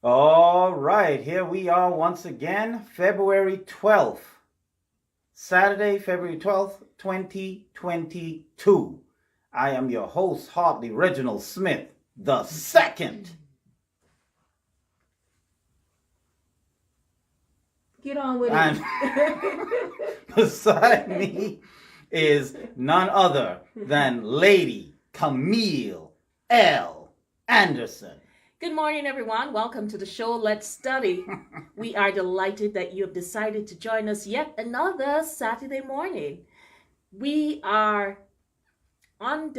All right, here we are once again, February 12th, Saturday, February 12th, 2022. I am your host, Hartley Reginald Smith, the second. Get on with And it. beside me is none other than Lady Camille L. Anderson. Good morning, everyone. Welcome to the show, Let's Study. We are delighted that you have decided to join us yet another Saturday morning. We are on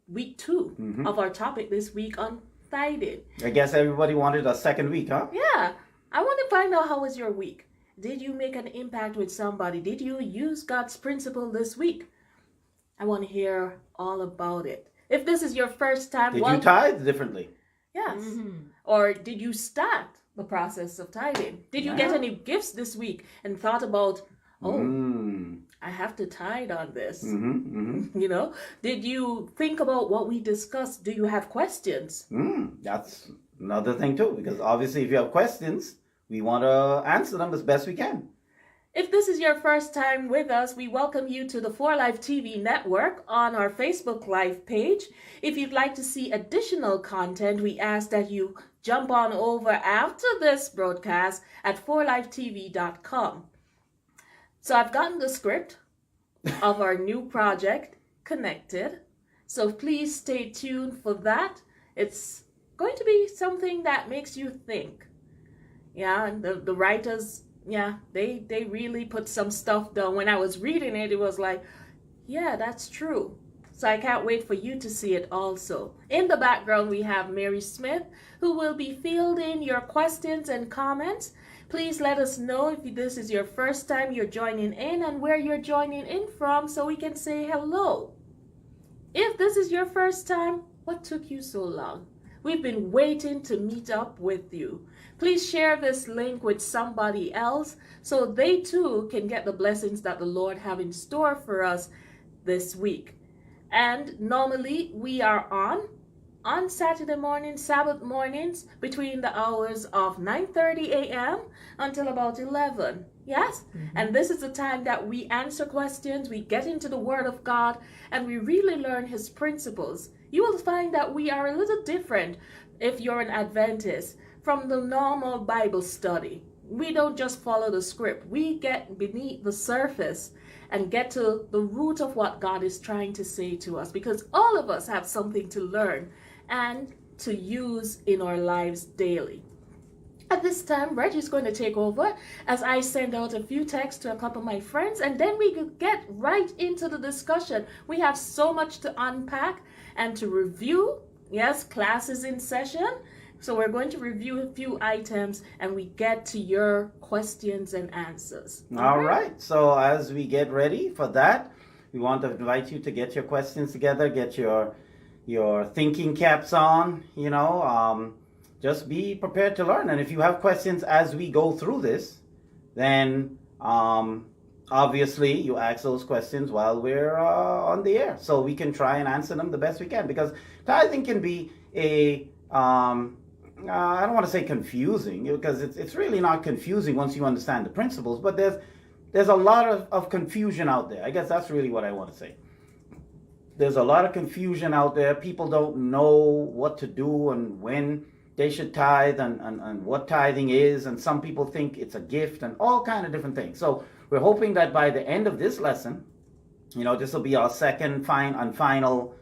week 2 of our topic this week on tithing. I guess everybody wanted a second week, huh? Yeah, I want to find out, how was your week? Did you make an impact with somebody? Did you use God's principle this week? I want to hear all about it. If this is your first time, Did you tithe differently? Yes. Or did you start the process of tithing? Did you get any gifts this week and thought about, I have to tithe on this? You know, did you think about what we discussed? Do you have questions? That's another thing too, because obviously if you have questions, we want to answer them as best we can. If this is your first time with us, we welcome you to the 4Life TV network on our Facebook Live page. If you'd like to see additional content, we ask that you jump on over after this broadcast at 4lifetv.com. So I've gotten the script of our new project, Connected. So please stay tuned for that. It's going to be something that makes you think. Yeah, and the writers... Yeah, they really put some stuff down. When I was reading it, it was like, yeah, that's true. So I can't wait for you to see it also. In the background, we have Mary Smith, who will be fielding your questions and comments. Please let us know if this is your first time you're joining in and where you're joining in from so we can say hello. If this is your first time, what took you so long? We've been waiting to meet up with you. Please share this link with somebody else so they too can get the blessings that the Lord have in store for us this week. And normally we are on Saturday mornings, Sabbath mornings, between the hours of 9:30 a.m. until about 11. Yes? And this is the time that we answer questions, we get into the Word of God, and we really learn His principles. You will find that we are a little different if you're an Adventist from the normal Bible study. We don't just follow the script. We get beneath the surface and get to the root of what God is trying to say to us, because all of us have something to learn and to use in our lives daily. At this time, Reggie's going to take over as I send out a few texts to a couple of my friends, and then we can get right into the discussion. We have so much to unpack and to review. Yes, class is in session. So we're going to review a few items and we get to your questions and answers. All right. So as we get ready for that, we want to invite you to get your questions together, get your thinking caps on, just be prepared to learn. And if you have questions as we go through this, then obviously you ask those questions while we're on the air, so we can try and answer them the best we can, because tithing can be a I don't want to say confusing, because it's really not confusing once you understand the principles, but there's a lot of confusion out there. I guess that's really what I want to say. There's a lot of confusion out there. People don't know what to do and when they should tithe and what tithing is, and some people think it's a gift and all kind of different things. So we're hoping that by the end of this lesson, this will be our second final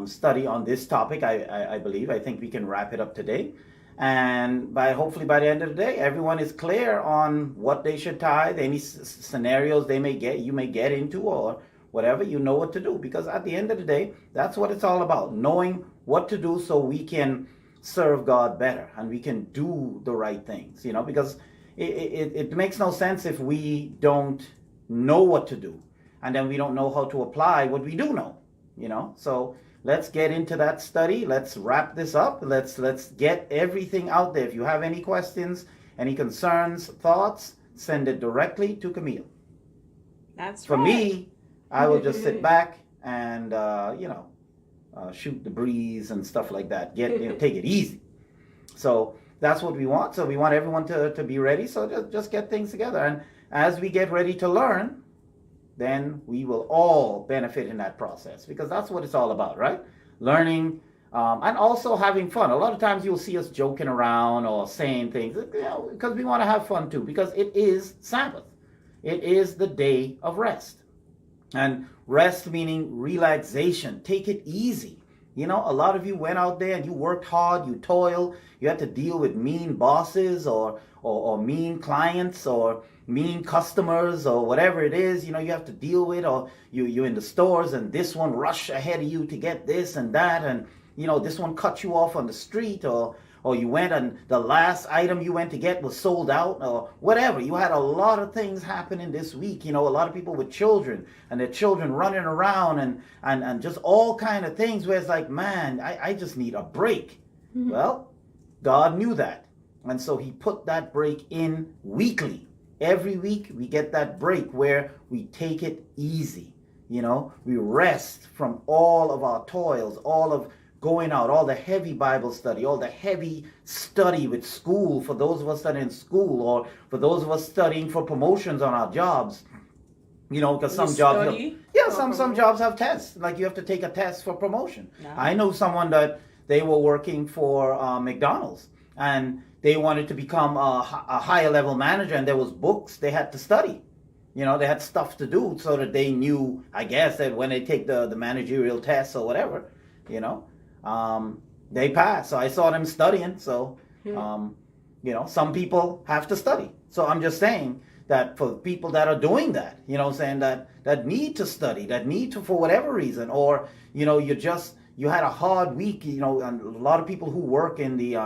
study on this topic. I believe. I think we can wrap it up today, and hopefully by the end of the day, everyone is clear on what they should tithe, any scenarios you may get into, or whatever, you know what to do. Because at the end of the day, that's what it's all about: knowing what to do so we can serve God better and we can do the right things. Because it makes no sense if we don't know what to do and then we don't know how to apply what we do know. So let's get into that study. Let's wrap this up. Let's get everything out there. If you have any questions, any concerns, thoughts, send it directly to Camille. That's For right. me, I will just sit back and shoot the breeze and stuff like that. Take it easy. So that's what we want. So we want everyone to be ready. So just get things together. And as we get ready to learn, then we will all benefit in that process, because that's what it's all about, right? Learning, and also having fun. A lot of times you'll see us joking around or saying things, because we want to have fun too, because it is Sabbath. It is the day of rest. And rest meaning relaxation. Take it easy. A lot of you went out there and you worked hard, you toiled, you had to deal with mean bosses or mean clients or mean customers or whatever it is, you have to deal with, or you're in the stores and this one rush ahead of you to get this and that, and this one cut you off on the street, or you went and the last item you went to get was sold out, or whatever. You had a lot of things happening this week. A lot of people with children and their children running around and just all kind of things where it's like, man, I just need a break. Mm-hmm. Well, God knew that. And so he put that break in weekly. Every week we get that break where we take it easy. We rest from all of our toils, all of going out, all the heavy Bible study, all the heavy study with school for those of us that are in school, or for those of us studying for promotions on our jobs. Because some jobs, some jobs have tests. Like you have to take a test for promotion. No. I know someone that they were working for McDonald's, and they wanted to become a higher level manager, and there was books they had to study. They had stuff to do so that they knew, I guess, that when they take the managerial tests or whatever, they pass. So I saw them studying. So, some people have to study. So I'm just saying that for people that are doing that, saying that need to study, that need to, for whatever reason, or, you had a hard week, and a lot of people who work in the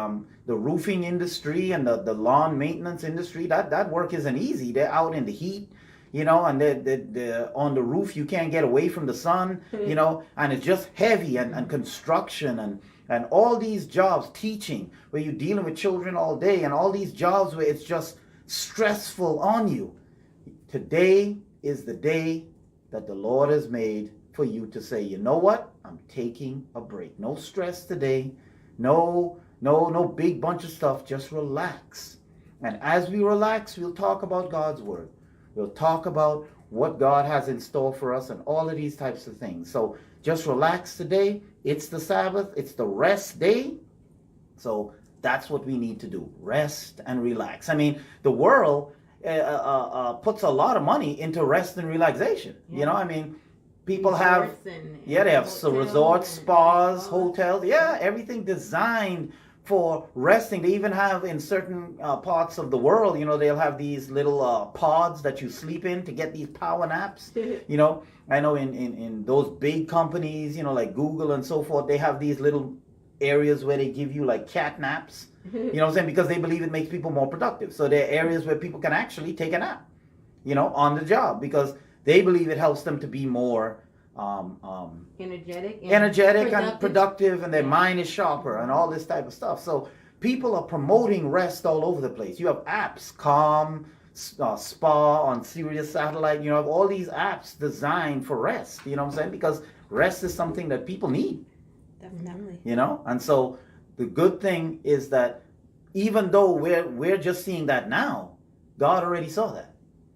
roofing industry and the lawn maintenance industry, that work isn't easy. They're out in the heat, and they're on the roof. You can't get away from the sun, and it's just heavy, and construction and all these jobs, teaching, where you're dealing with children all day, and all these jobs where it's just stressful on you. Today is the day that the Lord has made for you to say, you know what? I'm taking a break. No stress today. No big bunch of stuff. Just relax. And as we relax, we'll talk about God's word. We'll talk about what God has in store for us and all of these types of things. So just relax today. It's the Sabbath. It's the rest day. So that's what we need to do. Rest and relax. I mean, the world puts a lot of money into rest and relaxation. Yeah. People have, they have resorts, spas, hotels, everything designed for resting. They even have in certain parts of the world, they'll have these little pods that you sleep in to get these power naps. I know in those big companies, like Google and so forth, they have these little areas where they give you like cat naps, because they believe it makes people more productive. So there are areas where people can actually take a nap, on the job, because they believe it helps them to be more energetic and productive, and their mind is sharper and all this type of stuff. So people are promoting rest all over the place. You have apps, Calm, Spa on Sirius Satellite. You have all these apps designed for rest. Because rest is something that people need. Definitely. And so the good thing is that even though we're just seeing that now, God already saw that.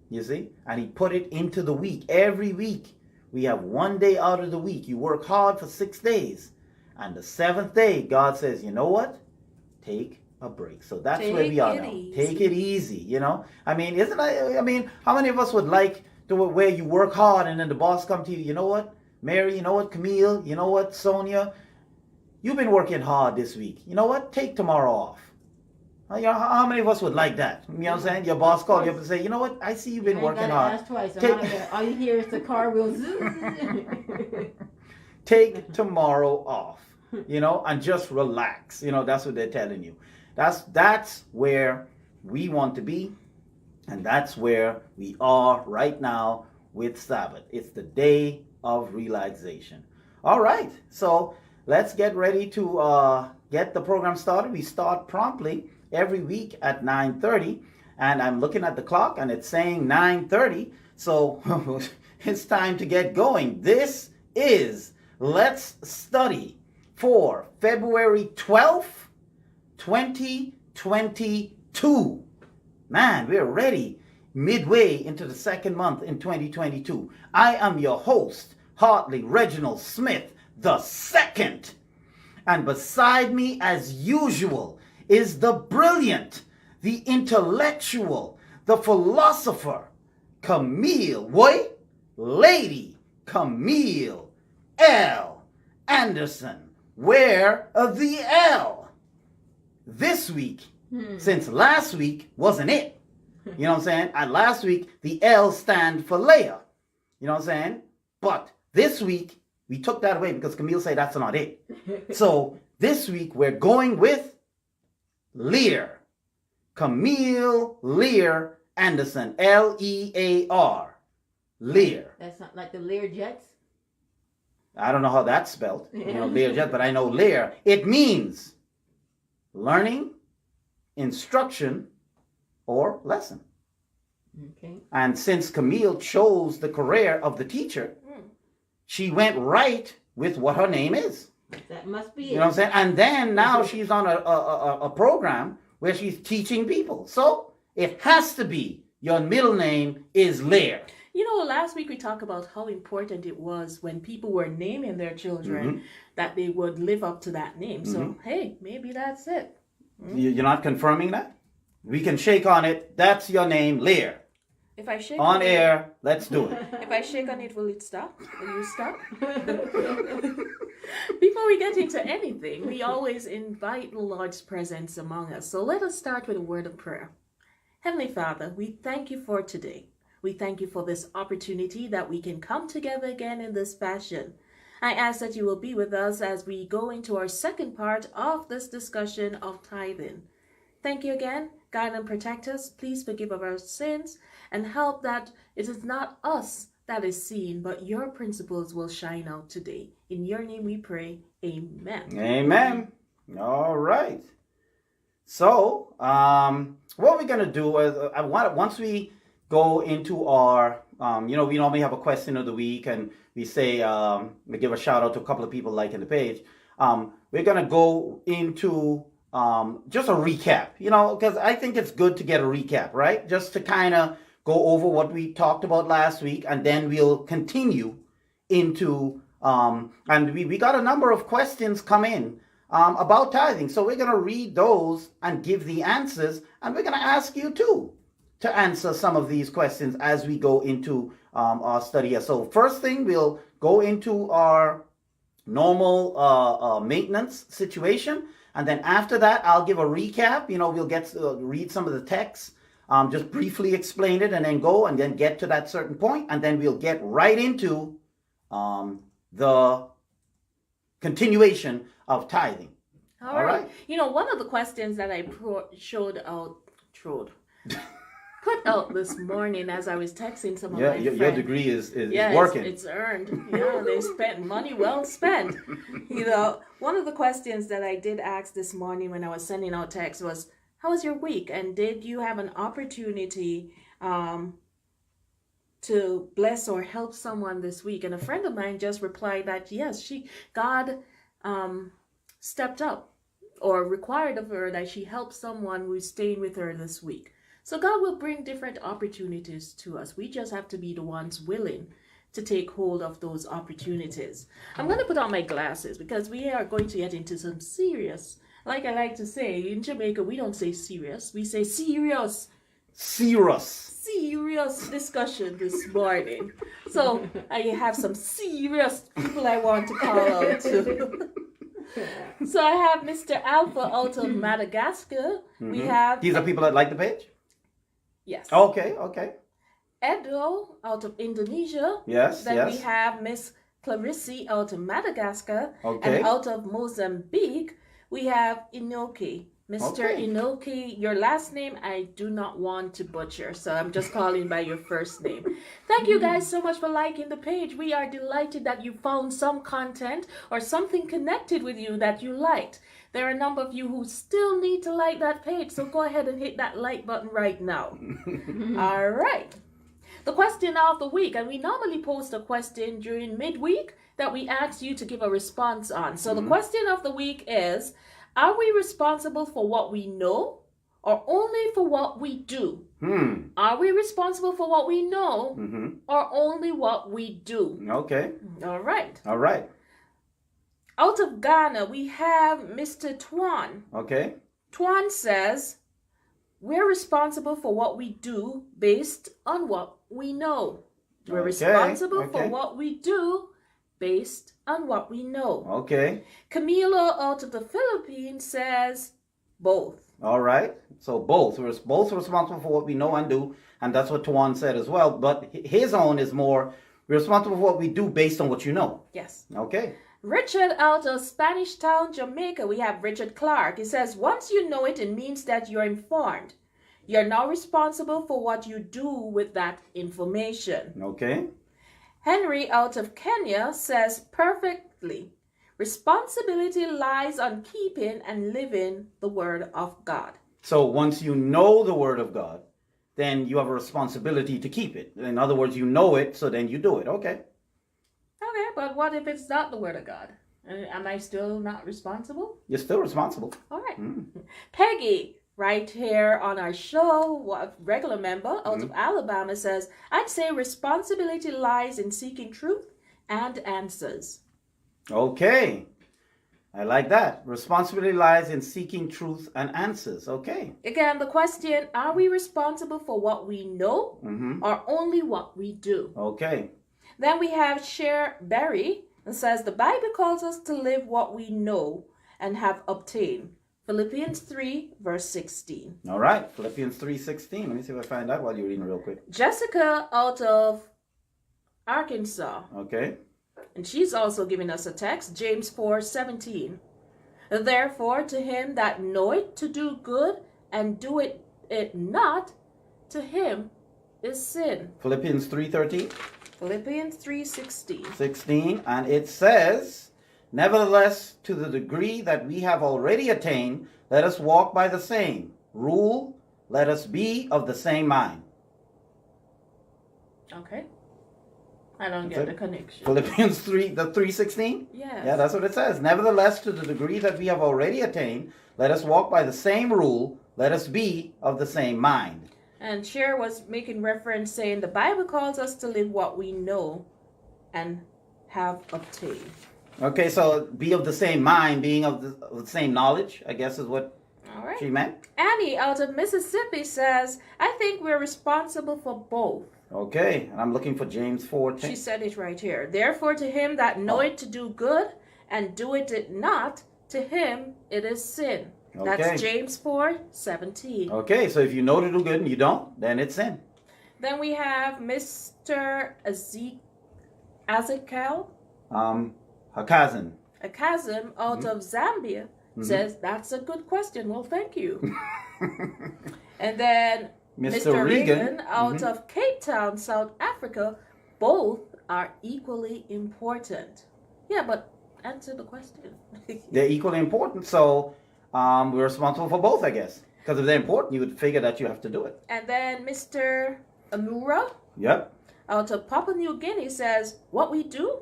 You see? And he put it into the week. Every week, we have one day out of the week. You work hard for 6 days. And the seventh day, God says, you know what? Take a break. So that's where we are now. Take it easy, how many of us would like to where you work hard and then the boss come to you, you know what? Mary, you know what? Camille, you know what? Sonia, you've been working hard this week. You know what? Take tomorrow off. How many of us would like that? You know what I'm saying? Your boss called you up and say, you know what? I see you've been working hard. Ask twice. All you hear is the car wheels. Take tomorrow off, and just relax. That's what they're telling you. That's where we want to be, and that's where we are right now with Sabbath. It's the day of relaxation. All right, so let's get ready to get the program started. We start promptly every week at 9:30, and I'm looking at the clock and it's saying 9:30, so it's time to get going. This is Let's Study for February 12th, 2020. 2022. Man, we're already midway into the second month in 2022. I am your host, Hartley Reginald Smith II. And beside me, as usual, is the brilliant, the intellectual, the philosopher, Lady Camille L. Anderson. Where the L? This week, since last week wasn't it. You know what I'm saying? And last week, the L stand for Leah. You know what I'm saying? But this week, we took that away because Camille said that's not it. So this week, we're going with Lear. Camille Lear Anderson. Lear. Lear. That's not like the Lear Jets. I don't know how that's spelled. Lear Jets, but I know Lear. It means learning, instruction, or lesson. Okay. And since Camille chose the career of the teacher, she went right with what her name is. That must be it. You know what I'm saying? And then now she's on a program where she's teaching people. So it has to be your middle name is Lear. You know, last week we talked about how important it was when people were naming their children that they would live up to that name. So, hey, maybe that's it. You're not confirming that? We can shake on it. That's your name, Lear. If I shake on air, let's do it. If I shake on it, will it stop? Will you stop? Before we get into anything, we always invite the Lord's presence among us. So let us start with a word of prayer. Heavenly Father, we thank you for today. We thank you for this opportunity that we can come together again in this fashion. I ask that you will be with us as we go into our second part of this discussion of tithing. Thank you again. Guide and protect us. Please forgive our sins and help that it is not us that is seen, but your principles will shine out today. In your name we pray. Amen. Amen. All right. So, what we're going to do is, once we go into our, we normally have a question of the week and we say, we give a shout out to a couple of people liking the page. We're going to go into just a recap, because I think it's good to get a recap, right? Just to kind of go over what we talked about last week, and then we'll continue into, and we got a number of questions come in about tithing. So we're going to read those and give the answers, and we're going to ask you too to answer some of these questions as we go into our study here. So first thing, we'll go into our normal maintenance situation. And then after that, I'll give a recap. We'll get to read some of the text, just briefly explain it, and then go and then get to that certain point. And then we'll get right into the continuation of tithing. All right. One of the questions that I put out this morning as I was texting some of my friends. Your degree is working. It's earned. Yeah, they spent money well spent. One of the questions that I did ask this morning when I was sending out text was, how was your week? And did you have an opportunity to bless or help someone this week? And a friend of mine just replied that, yes, God stepped up or required of her that she help someone who's staying with her this week. So God will bring different opportunities to us. We just have to be the ones willing to take hold of those opportunities. I'm going to put on my glasses because we are going to get into some serious, like I like to say, in Jamaica, we don't say serious. We say serious discussion this morning. So I have some serious people I want to call out to. So I have Mr. Alpha out of Madagascar. We have... These are people that like the page? Yes. Okay. Edo out of Indonesia. Yes. Then we have Miss Clarisse out of Madagascar. Okay. And out of Mozambique, we have Inoki. Mr. Inoki, your last name I do not want to butcher, so I'm just calling by your first name. Thank you guys so much for liking the page. We are delighted that you found some content or something connected with you that you liked. There are a number of you who still need to like that page, so go ahead and hit that like button right now. All right. The question of the week, and we normally post a question during midweek that we ask you to give a response on. So the question of the week is, are we responsible for what we know or only for what we do? Are we responsible for what we know or only what we do? Okay. All right. All right. Out of Ghana, we have Mr. Twan. Okay. Twan says, we're responsible for what we do based on what we know. We're responsible for what we do based on what we know. Okay. Camilo out of the Philippines says, both. All right. So both. We're both responsible for what we know and do. And that's what Tawan said as well. But his own is more, we're responsible for what we do based on what you know. Yes. Okay. Richard out of Spanish Town, Jamaica, we have Richard Clark. He says, once you know it, it means that you're informed. You're now responsible for what you do with that information. Okay. Henry out of Kenya says, perfectly. Responsibility lies on keeping and living the Word of God. So once you know the Word of God, then you have a responsibility to keep it. In other words, you know it, so then you do it. Okay. Okay, but what if it's not the Word of God? Am I still not responsible? You're still responsible. All right. Peggy, right here on our show, a regular member out of Alabama, says, I'd say responsibility lies in seeking truth and answers. Okay. I like that. Responsibility lies in seeking truth and answers. Okay. Again, the question, are we responsible for what we know or only what we do? Okay. Then we have Cher Berry and says, the Bible calls us to live what we know and have obtained. Philippians 3, verse 16. All right. Philippians 3:16. Let me see if I find that while you're reading real quick. Jessica out of Arkansas. Okay. And she's also giving us a text, James 4:17. Therefore, to him that knoweth to do good and doeth it not, to him is sin. Philippians 3:13. Philippians 3:16. 16. And it says, nevertheless, to the degree that we have already attained, let us walk by the same rule. Let us be of the same mind. Okay. I don't get the connection. Philippians 3:16? Yes. Yeah, that's what it says. Nevertheless, to the degree that we have already attained, let us walk by the same rule. Let us be of the same mind. And Cher was making reference saying the Bible calls us to live what we know and have obtained. Okay, so be of the same mind, being of the same knowledge, I guess is what she meant. Annie out of Mississippi says, I think we're responsible for both. Okay, and I'm looking for James 4:10. She said it right here. Therefore, to him that knoweth to do good and doeth it not, to him it is sin. Okay. That's James 4:17. Okay, so if you know to do good and you don't, then it's sin. Then we have Mr. Ezekiel, Hakazan. a Kazim out of Zambia, says, that's a good question. Well, thank you. And then Mr. Regan out of Cape Town, South Africa, both are equally important. Yeah, but answer the question. They're equally important, so we're responsible for both, I guess. Because if they're important, you would figure that you have to do it. And then Mr. Amura Yep. out of Papua New Guinea says, what we do?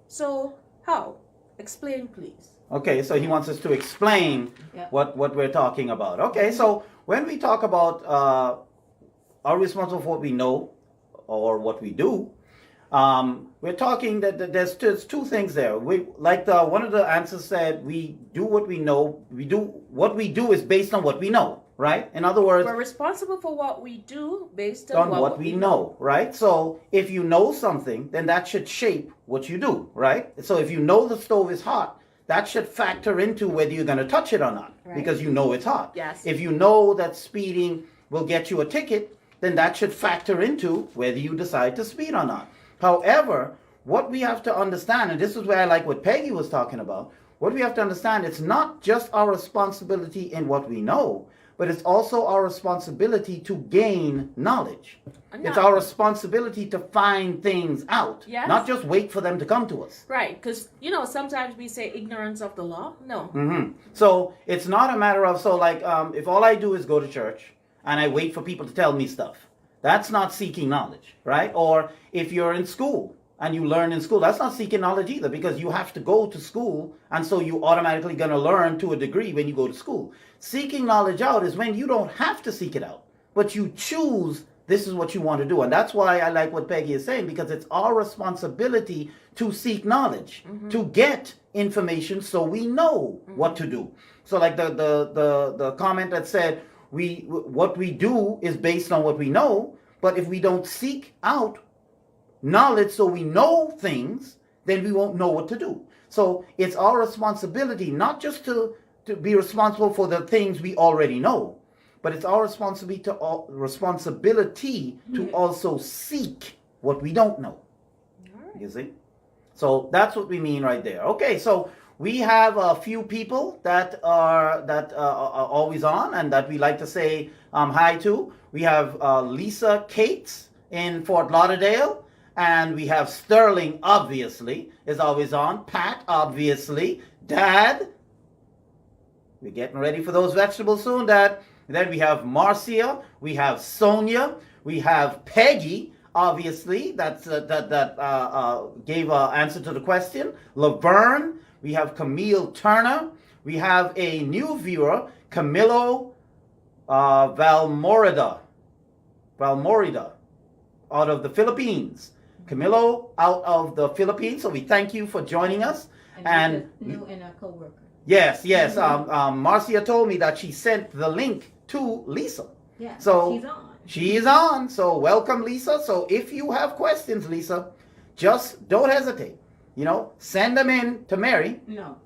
So, how? Explain, please. Okay, so he wants us to explain what we're talking about. Okay, so when we talk about are we responsible for what we know or what we do, we're talking that there's two things there. One of the answers said, we do what we know. What we do is based on what we know, right? In other words, we're responsible for what we do based on what we know, right? So if you know something, then that should shape what you do, right? So if you know the stove is hot, that should factor into whether you're going to touch it or not, because you know it's hot. Yes. If you know that speeding will get you a ticket, then that should factor into whether you decide to speed or not. However, what we have to understand, and this is where I like what Peggy was talking about, what we have to understand, it's not just our responsibility in what we know, but it's also our responsibility to gain knowledge. It's our responsibility to find things out, not just wait for them to come to us. Right, because, sometimes we say ignorance of the law. No. So it's not a matter of, if all I do is go to church and I wait for people to tell me stuff, that's not seeking knowledge, right? Or if you're in school and you learn in school. That's not seeking knowledge either, because you have to go to school, and so you automatically going to learn to a degree when you go to school. Seeking knowledge out is when you don't have to seek it out, but you choose this is what you want to do. And that's why I like what Peggy is saying, because it's our responsibility to seek knowledge, to get information so we know what to do. So like the comment that said, what we do is based on what we know, but if we don't seek out knowledge so we know things, then we won't know what to do. So it's our responsibility not just to be responsible for the things we already know, but it's our responsibility to also seek what we don't know. Right. You see? So that's what we mean right there. Okay, so we have a few people that are always on and that we like to say hi to. We have Lisa Cates in Fort Lauderdale, and we have Sterling, obviously, is always on. Pat, obviously. Dad, we're getting ready for those vegetables soon, Dad. Then we have Marcia, we have Sonia, we have Peggy, obviously, that gave an answer to the question. Laverne, we have Camille Turner, we have a new viewer, Camilo Valmorida, out of the Philippines. Camilo out of the Philippines, so we thank you for joining us. And a co-worker. Yes. Marcia told me that she sent the link to Lisa. Yeah, so she's on. She is on. So welcome, Lisa. So if you have questions, Lisa, just don't hesitate. Send them in to Mary. No.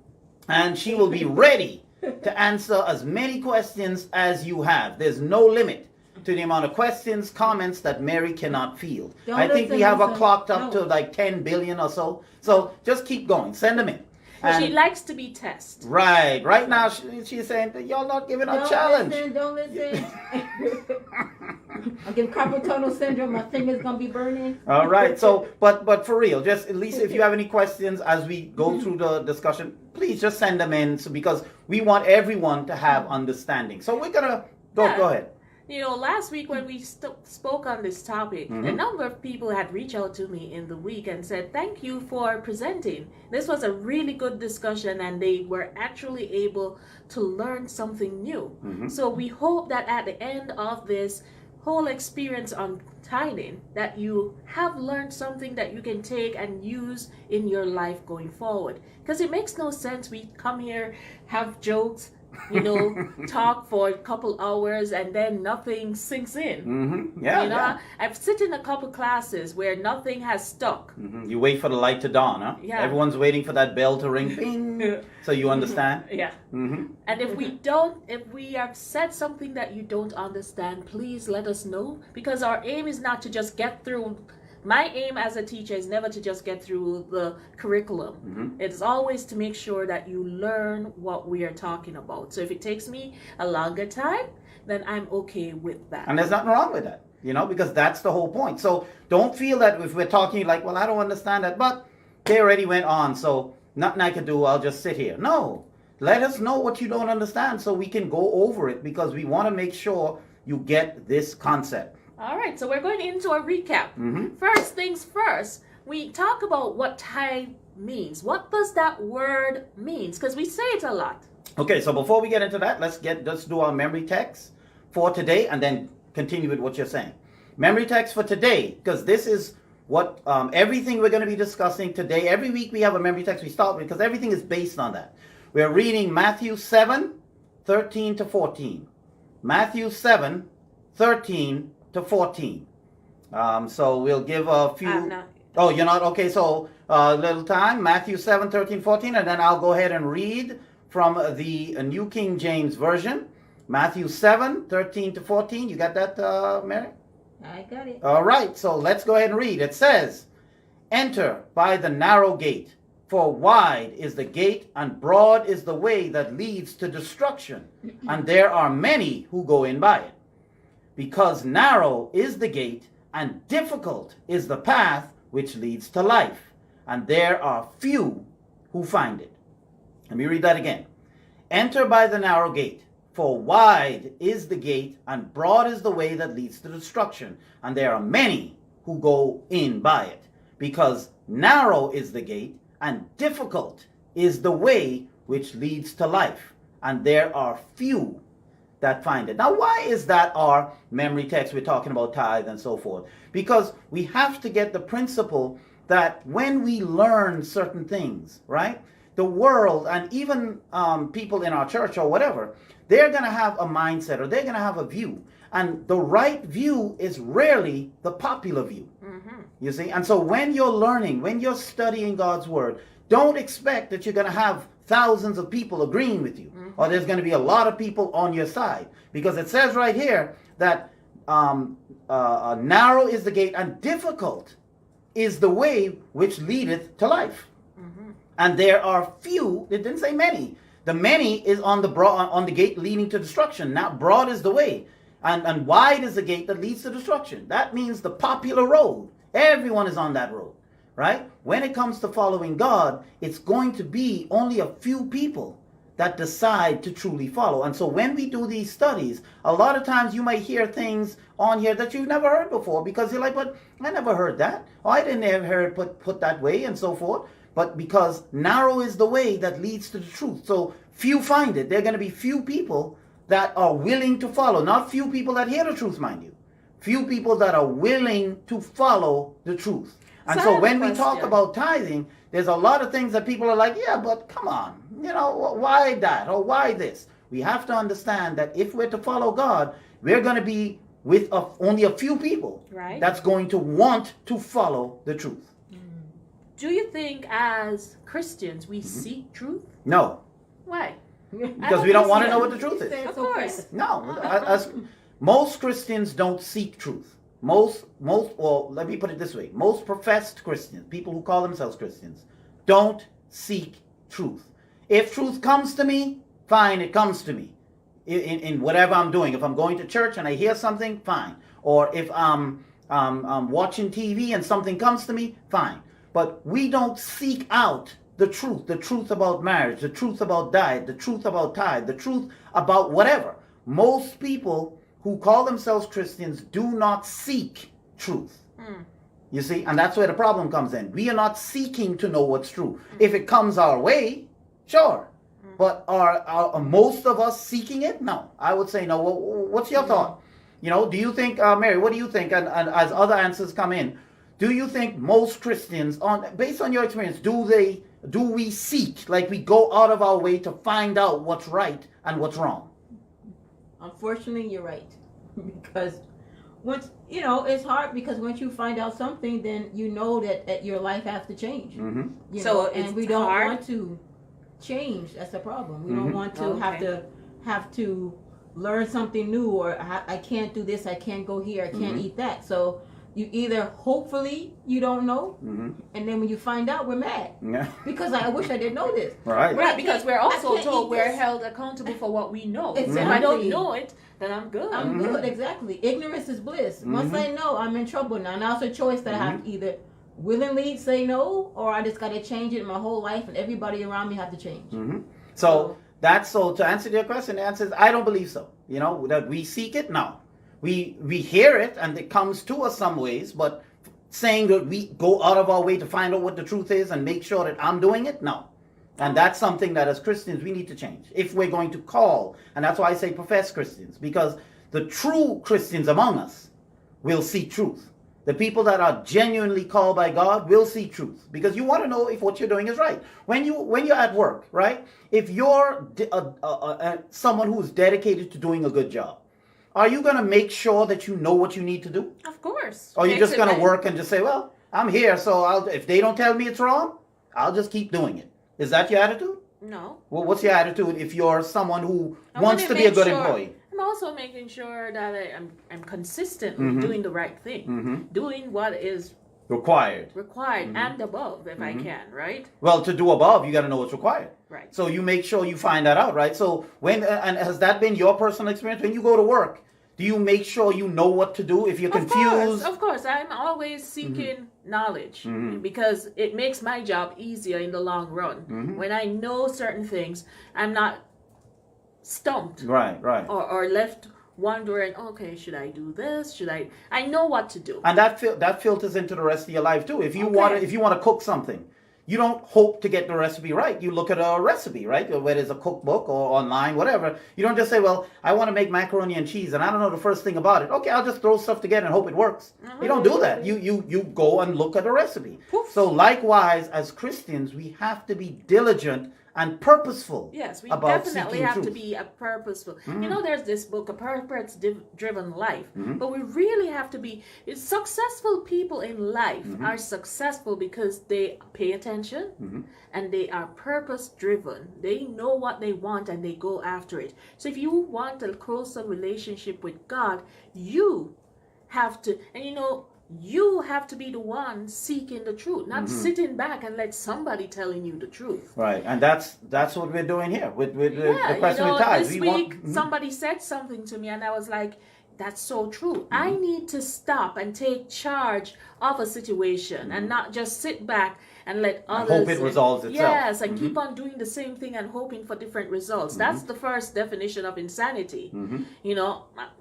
And she will be ready to answer as many questions as you have. There's no limit to the amount of questions, comments that Mary cannot field. I think we have her clocked up to like 10 billion or so. So just keep going. Send them in. She likes to be tested. Right. Right now, she's saying that y'all not giving her a challenge. Don't listen. I get carpal tunnel syndrome. My finger's gonna be burning. All right. So, but for real, just at least if you have any questions as we go through the discussion, please just send them in. So because we want everyone to have understanding. So we're gonna go ahead. Last week when we spoke on this topic, a number of people had reached out to me in the week and said, thank you for presenting. This was a really good discussion, and they were actually able to learn something new. So we hope that at the end of this whole experience on tithing, that you have learned something that you can take and use in your life going forward. Because it makes no sense we come here, have jokes, talk for a couple hours and then nothing sinks in. Yeah. I've sit in a couple classes where nothing has stuck. You wait for the light to dawn, huh? Yeah. Everyone's waiting for that bell to ring, ping, so you understand. Yeah. And if we have said something that you don't understand, please let us know, because our aim is not to just get through. My aim as a teacher is never to just get through the curriculum. It's always to make sure that you learn what we are talking about. So if it takes me a longer time, then I'm okay with that. And there's nothing wrong with that, because that's the whole point. So don't feel that if we're talking like, well, I don't understand that, but they already went on, so nothing I can do, I'll just sit here. No, let us know what you don't understand so we can go over it, because we want to make sure you get this concept. All right, so we're going into a recap. First things first, we talk about what tithe means. What does that word mean? Because we say it a lot. Okay, so before we get into that, let's do our memory text for today and then continue with what you're saying. Memory text for today, because this is what everything we're going to be discussing today. Every week we have a memory text we start with, because everything is based on that. We're reading Matthew 7:13 to 14. Matthew 7:13 to 14. So we'll give a few. I'm not. Oh, you're not? Okay, so a little time. Matthew 7:13, 14, and then I'll go ahead and read from the New King James Version. Matthew 7:13 to 14. You got that, Mary? I got it. All right, so let's go ahead and read. It says, "Enter by the narrow gate, for wide is the gate and broad is the way that leads to destruction, and there are many who go in by it. Because narrow is the gate and difficult is the path which leads to life, and there are few who find it." Let me read that again. "Enter by the narrow gate, for wide is the gate and broad is the way that leads to destruction, and there are many who go in by it. Because narrow is the gate, and difficult is the way which leads to life, and there are few that find it. Now, why is that our memory text? We're talking about tithe and so forth. Because we have to get the principle that when we learn certain things, right? The world and even people in our church or whatever, they're going to have a mindset or they're going to have a view. And the right view is rarely the popular view. Mm-hmm. You see? And so when you're learning, when you're studying God's word, don't expect that you're going to have thousands of people agreeing with you, or there's going to be a lot of people on your side, because it says right here that narrow is the gate and difficult is the way which leadeth to life, and there are few. It didn't say many. The many is on the gate leading to destruction. Now broad is the way, and wide is the gate that leads to destruction. That means the popular road. Everyone is on that road. Right? When it comes to following God, it's going to be only a few people that decide to truly follow. And so when we do these studies, a lot of times you might hear things on here that you've never heard before, because you're like, but I never heard that. Or I didn't ever hear it put that way and so forth. But because narrow is the way that leads to the truth. So few find it. There are going to be few people that are willing to follow. Not few people that hear the truth, mind you. Few people that are willing to follow the truth. And so when we talk about tithing, there's a lot of things that people are like, yeah, but come on, why that or why this? We have to understand that if we're to follow God, we're going to be with only a few people that's going to want to follow the truth. Do you think as Christians we seek truth? No. Why? Because we don't want to know what the truth is. Of course. No. Most Christians don't seek truth. Let me put it this way. Most professed Christians, people who call themselves Christians, don't seek truth. If truth comes to me, fine, it comes to me. In whatever I'm doing. If I'm going to church and I hear something, fine. Or if I'm watching TV and something comes to me, fine. But we don't seek out the truth about marriage, the truth about diet, the truth about tithe, the truth about whatever. Most people who call themselves Christians do not seek truth. You see, and that's where the problem comes in. We are not seeking to know what's true. If it comes our way, sure. But are most of us seeking it? No. I would say no. What's your thought? Do you think, Mary, what do you think? And as other answers come in, do you think most Christians, based on your experience, do we seek, like we go out of our way to find out what's right and what's wrong? Unfortunately, you're right. Because once, it's hard, because once you find out something, then you know that your life has to change. And we don't want to change. That's the problem. We don't want to have to learn something new, or I can't do this, I can't go here, I can't eat that. So you either, hopefully you don't know, and then when you find out, we're mad. Because I wish I didn't know this. Right, because we're also told we're held accountable for what we know. Exactly. If I don't know it, then I'm good. I'm good, exactly. Ignorance is bliss. Once I know, I'm in trouble now. Now it's a choice that I have to either willingly say no, or I just got to change it my whole life, and everybody around me have to change. So to answer your question, the answer is I don't believe so. That we seek it, no. We hear it and it comes to us some ways, but saying that we go out of our way to find out what the truth is and make sure that I'm doing it, no. And that's something that as Christians we need to change if we're going to call, and that's why I say profess Christians, because the true Christians among us will seek truth. The people that are genuinely called by God will seek truth, because you want to know if what you're doing is right. When you're at work, right? If you're someone who's dedicated to doing a good job, are you going to make sure that you know what you need to do? Of course. Or are you just going to work and just say, well, I'm here, so if they don't tell me it's wrong, I'll just keep doing it. Is that your attitude? No. Well, what's your attitude if you're someone who wants to be a good employee? I'm also making sure that I'm consistently doing the right thing, doing what is required and above, if I can, right? Well, to do above, you got to know what's required. Right. So you make sure you find that out, right? So and has that been your personal experience? When you go to work, do you make sure you know what to do if you're confused? Of course. I'm always seeking knowledge because it makes my job easier in the long run. When I know certain things, I'm not stumped. Right. Or left wondering, okay, should I do this? I know what to do. And that filters into the rest of your life too. If you want to cook something, you don't hope to get the recipe right. You look at a recipe, right? Whether it's a cookbook or online, whatever. You don't just say, well, I want to make macaroni and cheese and I don't know the first thing about it. Okay, I'll just throw stuff together and hope it works. You don't do that. You go and look at a recipe. Poof. So likewise, as Christians, we have to be diligent and purposeful. Yes, we about definitely seeking have truth. to be a purposeful. There's this book, A Purpose-Driven Life, but we really have to be. Successful people in life are successful because they pay attention and they are purpose-driven. They know what they want and they go after it. So if you want a closer relationship with God, you have to, and you have to be the one seeking the truth, not sitting back and let somebody telling you the truth. Right, and that's what we're doing here with the question with tithes. This week somebody said something to me and I was like, that's so true. I need to stop and take charge of a situation and not just sit back and let others hope it resolves itself. Yes, and keep on doing the same thing and hoping for different results. That's the first definition of insanity.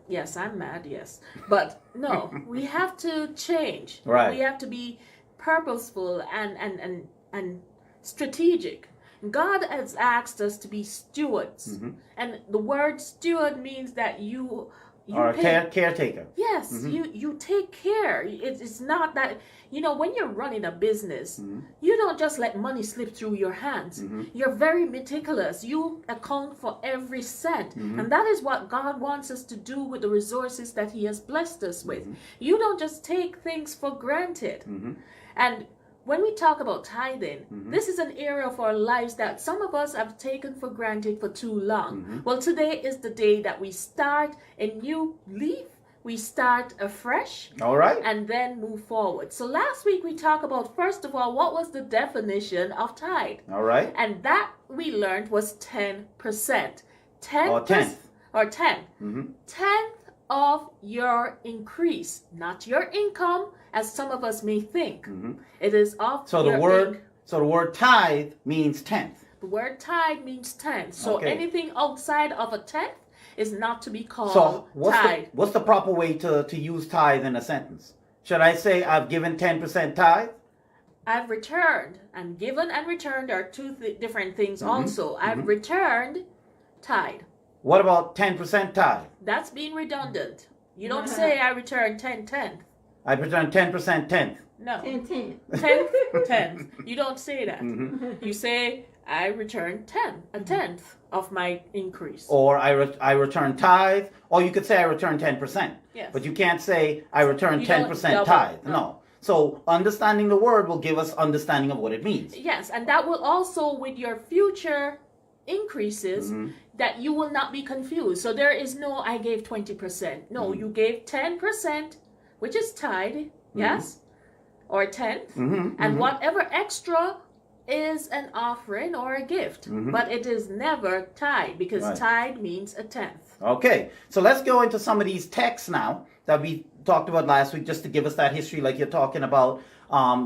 Yes, I'm mad, yes. But no, we have to change. Right. We have to be purposeful and strategic. God has asked us to be stewards. And the word steward means that you or a caretaker. Yes, you take care. It's not that, when you're running a business, you don't just let money slip through your hands. You're very meticulous. You account for every cent. And that is what God wants us to do with the resources that He has blessed us with. You don't just take things for granted. And when we talk about tithing, this is an area of our lives that some of us have taken for granted for too long. Well, today is the day that we start a new leaf. We start afresh. All right. And then move forward. So last week we talked about, first of all, what was the definition of tithe? All right. And that we learned was 10%. 10%. Or tenth. Or 10. Tenth of your increase, not your income, as some of us may think. It is of so the word tithe means tenth. The word tithe means tenth. So anything outside of a tenth is not to be called tithe. What's the proper way to use tithe in a sentence? Should I say I've given 10% tithe? I've returned. And given and returned are two different things also. I've returned tithe. What about 10% tithe? That's being redundant. You don't say I returned 10/10. I returned 10% tenth. No. 10/10. 10/10. You don't say that. You say I returned a tenth of my increase. Or I return tithe. Or you could say I return 10%. Yes. But you can't say I return 10% double. tithe. No. So understanding the word will give us understanding of what it means. Yes, and that will also, with your future increases, that you will not be confused. So there is no I gave 20%. No, you gave 10%, which is tithe, yes, or tenth, and whatever extra is an offering or a gift, but it is never tithe, because tithe means a tenth. Okay, so let's go into some of these texts now that we talked about last week, just to give us that history like you're talking about,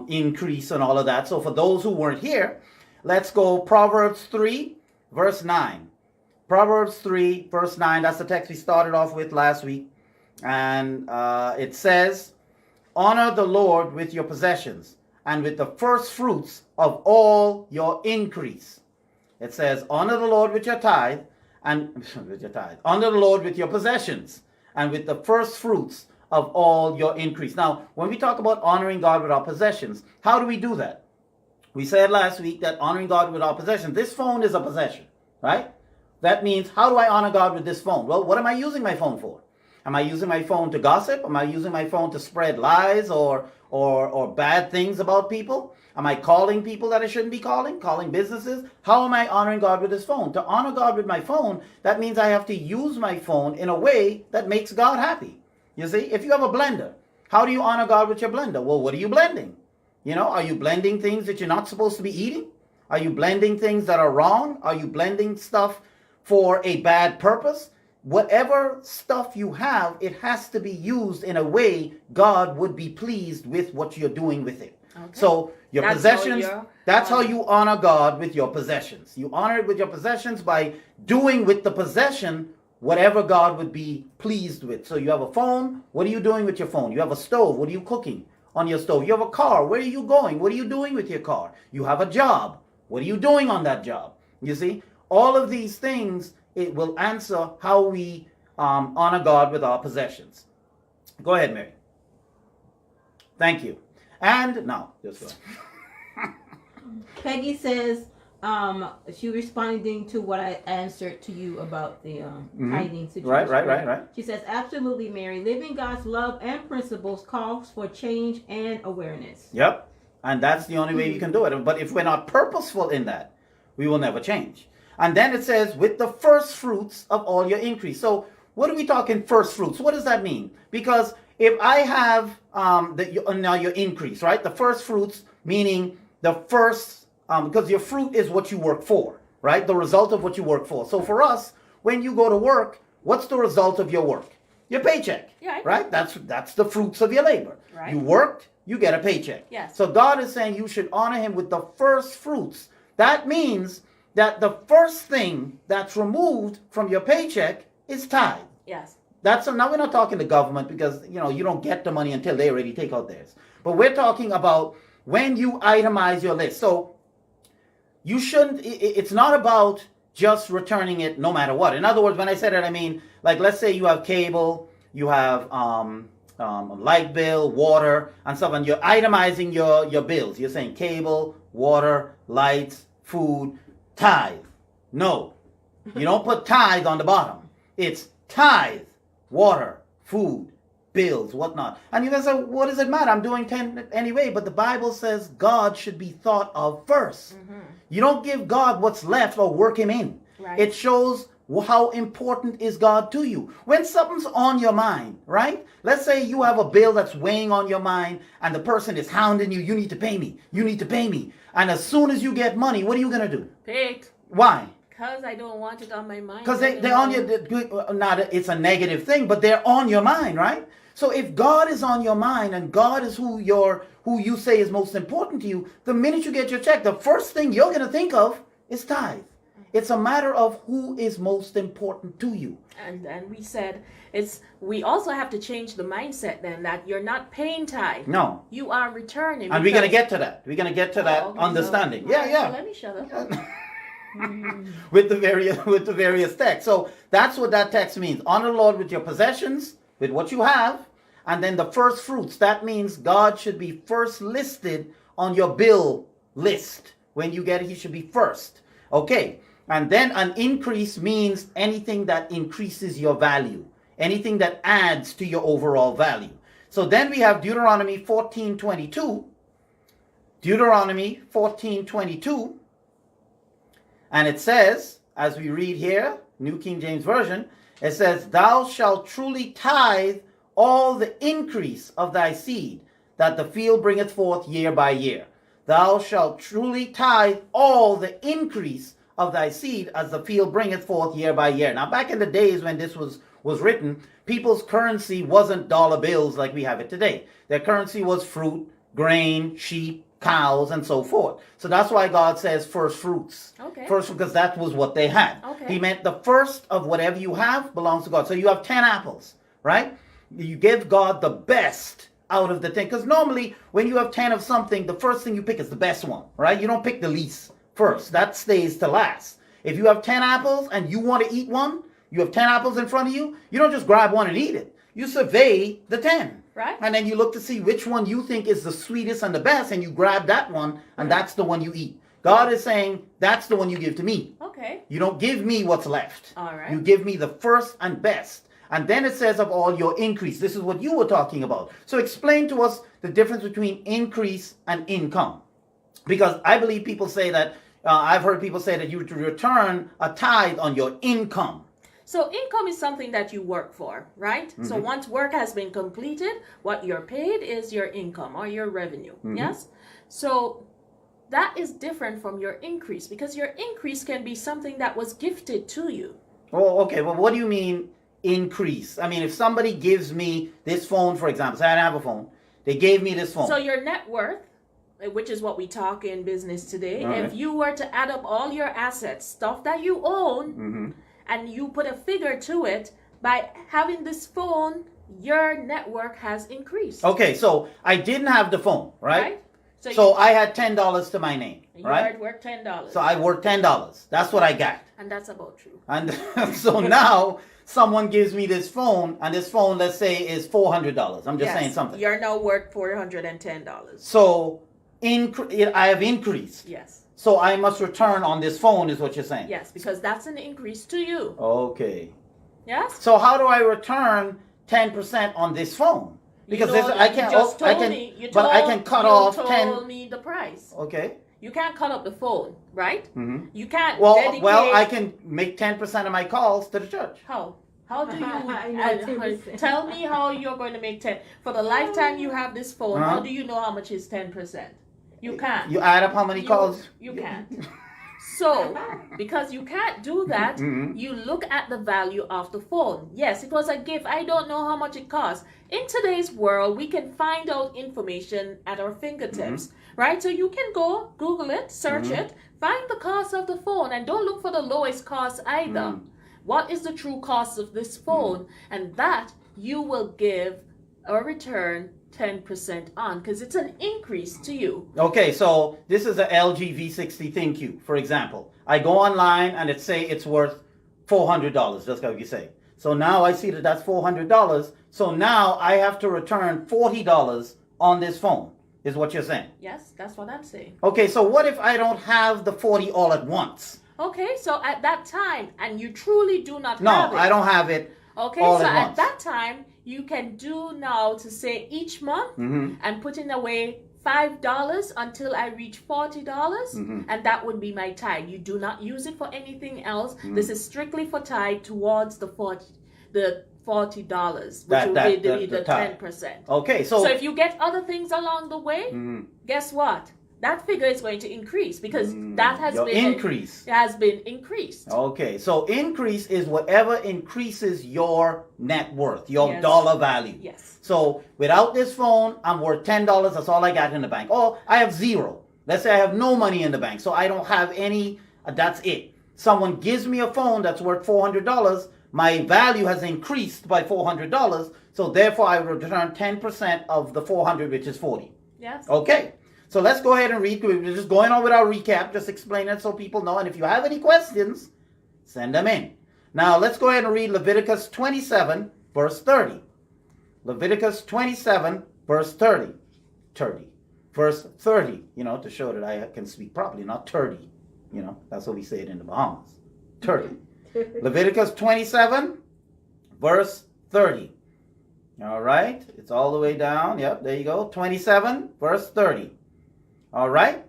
increase and all of that. So for those who weren't here, let's go Proverbs 3, verse 9. Proverbs 3, verse 9, that's the text we started off with last week. And it says, honor the Lord with your possessions and with the first fruits of all your increase. It says, honor the Lord with your tithe and with your tithe. Honor the Lord with your possessions and with the first fruits of all your increase. Now, when we talk about honoring God with our possessions, how do we do that? We said last week that honoring God with our possessions, this phone is a possession, right? That means, how do I honor God with this phone? Well, what am I using my phone for? Am I using my phone to gossip? Am I using my phone to spread lies or bad things about people? Am I calling people that I shouldn't be calling businesses? How am I honoring God with this phone? To honor God with my phone, that means I have to use my phone in a way that makes God happy. You see, if you have a blender, how do you honor God with your blender? Well, what are you blending? Are you blending things that you're not supposed to be eating? Are you blending things that are wrong? Are you blending stuff for a bad purpose? Whatever stuff you have, it has to be used in a way God would be pleased with what you're doing with it. Okay. So your possessions, that's how you honor God with your possessions. You honor it with your possessions by doing with the possession whatever God would be pleased with. So you have a phone, what are you doing with your phone? You have a stove, what are you cooking on your stove? You have a car, where are you going? What are you doing with your car? You have a job, what are you doing on that job? You see, all of these things, it will answer how we honor God with our possessions. Go ahead, Mary. Thank you. And now, just go. Peggy says, she responding to what I answered to you about the tithing situation. Right. She says, absolutely, Mary. Living God's love and principles calls for change and awareness. Yep. And that's the only way you can do it. But if we're not purposeful in that, we will never change. And then it says, with the first fruits of all your increase. So what are we talking first fruits? What does that mean? Because if I have now your increase, right? The first fruits, meaning the first, because your fruit is what you work for, right? The result of what you work for. So for us, when you go to work, what's the result of your work? Your paycheck, right? That's the fruits of your labor. Right. You worked, you get a paycheck. Yes. So God is saying you should honor him with the first fruits. That means that the first thing that's removed from your paycheck is tithe. Yes. Now we're not talking the government, because you don't get the money until they already take out theirs. But we're talking about when you itemize your list. So you shouldn't, it's not about just returning it no matter what. In other words, when I say that, I mean, like, let's say you have cable, you have light bill, water, and stuff, and you're itemizing your bills. You're saying cable, water, lights, food, tithe. No, you don't put tithe on the bottom. It's tithe, water, food, bills, whatnot. And you can say, what does it matter? I'm doing 10 anyway. But the Bible says God should be thought of first. Mm-hmm. You don't give God what's left or work him in. Right. It shows how important is God to you. When something's on your mind, right? Let's say you have a bill that's weighing on your mind and the person is hounding you. You need to pay me. You need to pay me. And as soon as you get money, what are you going to do? Pay it. Why? Because I don't want it on my mind. Because they're on your, not it's a negative thing, but they're on your mind, right? So if God is on your mind and God is who you say is most important to you, the minute you get your check, the first thing you're going to think of is tithe. It's a matter of who is most important to you. And we said we also have to change the mindset then that you're not paying tithe. No. You are returning. And we're going to get to that. We're going to get to that understanding. So let me shut up. with the various texts. So that's what that text means. Honor the Lord with your possessions, with what you have, and then the first fruits. That means God should be first listed on your bill list. When you get it, he should be first. Okay. And then an increase means anything that increases your value, anything that adds to your overall value. So then we have Deuteronomy 14:22. Deuteronomy 14:22. And it says, as we read here, New King James Version, it says, thou shalt truly tithe all the increase of thy seed, that the field bringeth forth year by year. Thou shalt truly tithe all the increase of thy seed, as the field bringeth forth year by year. Now, back in the days when this was written, people's currency wasn't dollar bills like we have it today. Their currency was fruit, grain, sheep, cows, and so forth. So that's why God says first fruits. Okay. First, because that was what they had. Okay. He meant the first of whatever you have belongs to God. So you have 10 apples, right? You give God the best out of the 10. Because normally when you have 10 of something, the first thing you pick is the best one, right? You don't pick the least first. That stays to last. If you have 10 apples and you want to eat one, you have 10 apples in front of you, you don't just grab one and eat it. You survey the 10. Right. And then you look to see which one you think is the sweetest and the best, and you grab that one, and that's the one you eat. God is saying, that's the one you give to me. Okay. You don't give me what's left. All right. You give me the first and best. And then it says of all your increase. This is what you were talking about. So explain to us the difference between increase and income. Because I believe people say that, I've heard people say that you return a tithe on your income. So income is something that you work for, right? Mm-hmm. So once work has been completed, what you're paid is your income or your revenue. Mm-hmm. Yes? So that is different from your increase, because your increase can be something that was gifted to you. Oh, okay. Well, what do you mean increase? I mean, if somebody gives me this phone, for example, say I don't have a phone, they gave me this phone. So your net worth, which is what we talk in business today, right. If you were to add up all your assets, stuff that you own, mm-hmm. and you put a figure to it, by having this phone, your network has increased. Okay, so I didn't have the phone, right? So I had $10 to my name, right? You worth $10. So I worth $10. That's what I got. And that's about true. And so now someone gives me this phone, and this phone, let's say, is $400. I'm just saying something. You're now worth $410. So I have increased. Yes. So I must return on this phone, is what you're saying. Yes, because that's an increase to you. Okay. Yes. So how do I return 10% on this phone? Because I can cut off 10. You told me the price. Okay. You can't cut up the phone, right? Mm-hmm. You can't. Well, I can make 10% of my calls to the church. How? How do you tell me how you're going to make 10 for the lifetime you have this phone? How do you know how much is 10%? You can't. You add up how many calls? You can't. So, because you can't do that, you look at the value of the phone. Yes, it was a gift. I don't know how much it costs. In today's world, we can find out information at our fingertips, right? So you can go, Google it, search it, find the cost of the phone, and don't look for the lowest cost either. What is the true cost of this phone? And that you will give a return 10% on, because it's an increase to you. Okay, so this is a LG V60 ThinQ, for example. I go online and it say it's worth $400, just like you say. So now I see that that's $400. So now I have to return $40 on this phone, is what you're saying. Yes, that's what I'm saying. Okay, so what if I don't have the 40 all at once? Okay, so at that time, and you truly do not have it. No, I don't have it. Okay, all so at at once. that time, you can do now to say each month and putting away $5 until I reach $40, and that would be my tithe. You do not use it for anything else. This is strictly for tithe towards the $40, which will be the 10%. Okay, so if you get other things along the way, guess what? That figure is going to increase because that has been increased. Okay, so increase is whatever increases your net worth, your dollar value. Yes. So without this phone, I'm worth $10. That's all I got in the bank. Or I have zero. Let's say I have no money in the bank, so I don't have any. That's it. Someone gives me a phone that's worth $400. My value has increased by $400. So therefore, I return 10% of the 400, which is 40. Yes. Okay. So let's go ahead and read. We're just going on with our recap, just explain it so people know. And if you have any questions, send them in. Now let's go ahead and read Leviticus 27, verse 30. Leviticus 27, verse 30. Verse 30, to show that I can speak properly, not 30. That's what we say it in the Bahamas. 30. Leviticus 27, verse 30. All right. It's all the way down. Yep, there you go. 27, verse 30. All right.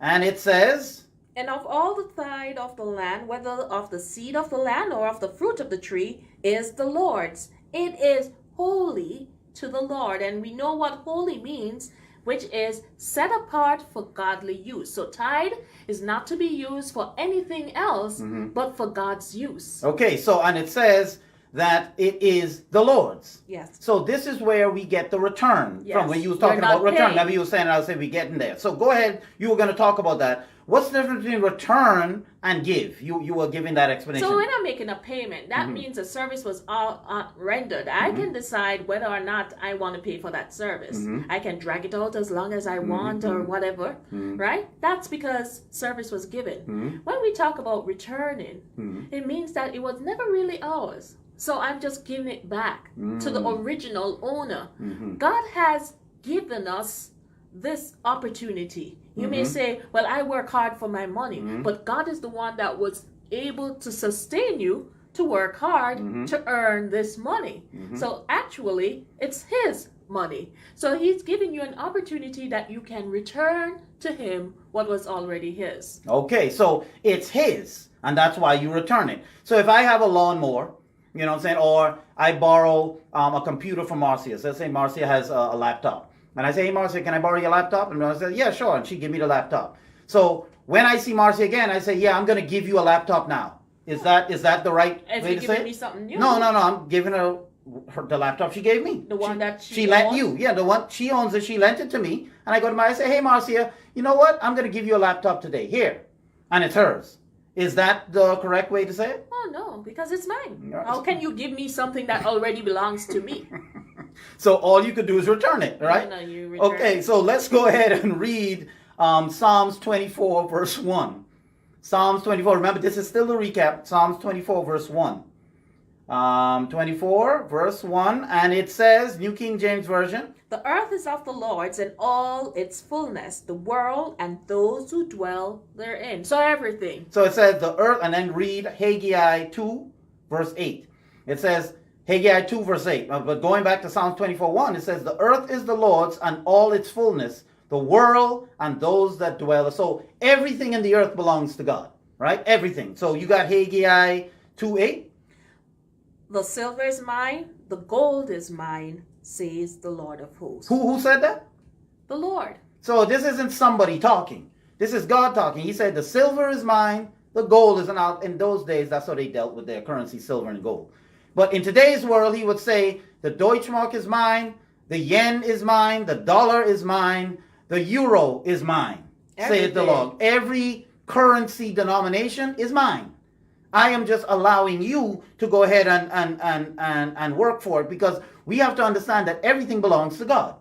And it says, and of all the tithe of the land, whether of the seed of the land or of the fruit of the tree, is the Lord's. It is holy to the Lord. And we know what holy means, which is set apart for godly use. So tithe is not to be used for anything else but for God's use. Okay, so and it says that it is the Lord's. Yes. So this is where we get the return from when you was talking about return. Maybe you were saying, I'll say we get in there. So go ahead. You were going to talk about that. What's the difference between return and give? You were giving that explanation. So when I'm making a payment, that means a service was rendered. I can decide whether or not I want to pay for that service. I can drag it out as long as I want or whatever, right? That's because service was given. When we talk about returning, it means that it was never really ours. So I'm just giving it back to the original owner. God has given us this opportunity. You may say, well, I work hard for my money, but God is the one that was able to sustain you to work hard to earn this money. So actually, it's His money. So He's giving you an opportunity that you can return to Him what was already His. Okay, so it's His, and that's why you return it. So if I have a lawnmower, you know what I'm saying, or I borrow a computer from Marcia. So let's say Marcia has a laptop. And I say, hey, Marcia, can I borrow your laptop? And Marcia says, yeah, sure. And she give me the laptop. So when I see Marcia again, I say, yeah, I'm going to give you a laptop now. Is that the right way to say it? If you're giving me something new. No. I'm giving her the laptop she gave me. The one that she lent you. Yeah, the one she owns it. She lent it to me. And I go to Marcia, I say, hey, Marcia, you know what? I'm going to give you a laptop today. Here. And it's hers. Is that the correct way to say it? Oh, no, because it's mine. Yes. How can you give me something that already belongs to me? So all you could do is return it, right? No, you return Okay, it. so let's go ahead and read Psalms 24, verse 1. Psalms 24, remember this is still the recap. Psalms 24, verse 1. 24, verse 1, and it says, New King James Version, The earth is of the Lord's and all its fullness, the world and those who dwell therein. So everything. so it says the earth, and then read Haggai 2, verse 8. It says, Haggai 2, verse 8. But going back to Psalms 24, 1, it says, the earth is the Lord's and all its fullness, the world and those that dwell. So everything in the earth belongs to God, right? Everything. So you got Haggai 2, 8. The silver is mine, the gold is mine, says the Lord of hosts. Who said that? The Lord. So this isn't somebody talking. This is God talking. He said, the silver is mine, the gold is not. In those days, that's how they dealt with their currency, silver and gold. But in today's world, he would say, the Deutschmark is mine, the yen is mine, the dollar is mine, the euro is mine, saith the Lord. Every currency denomination is mine. I am just allowing you to go ahead and work for it, because we have to understand that everything belongs to God.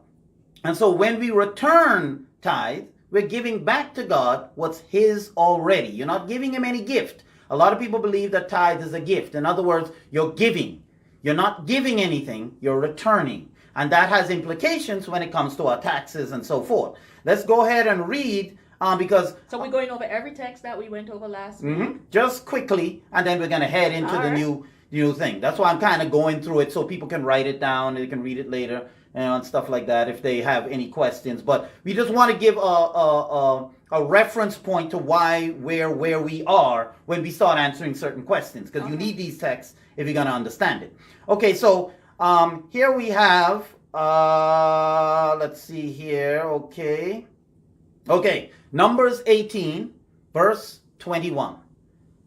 And so when we return tithe, we're giving back to God what's his already. You're not giving him any gift. A lot of people believe that tithe is a gift. In other words, you're giving. You're not giving anything, you're returning. And that has implications when it comes to our taxes and so forth. Let's go ahead and read because... So we're going over every text that we went over last week? Just quickly, and then we're going to head into the new thing. That's why I'm kind of going through it so people can write it down, they can read it later, and stuff like that if they have any questions. But we just want to give a reference point to where we are when we start answering certain questions, because you need these texts if you're going to understand it. Okay, so here we have, let's see here, okay, Numbers 18, verse 21.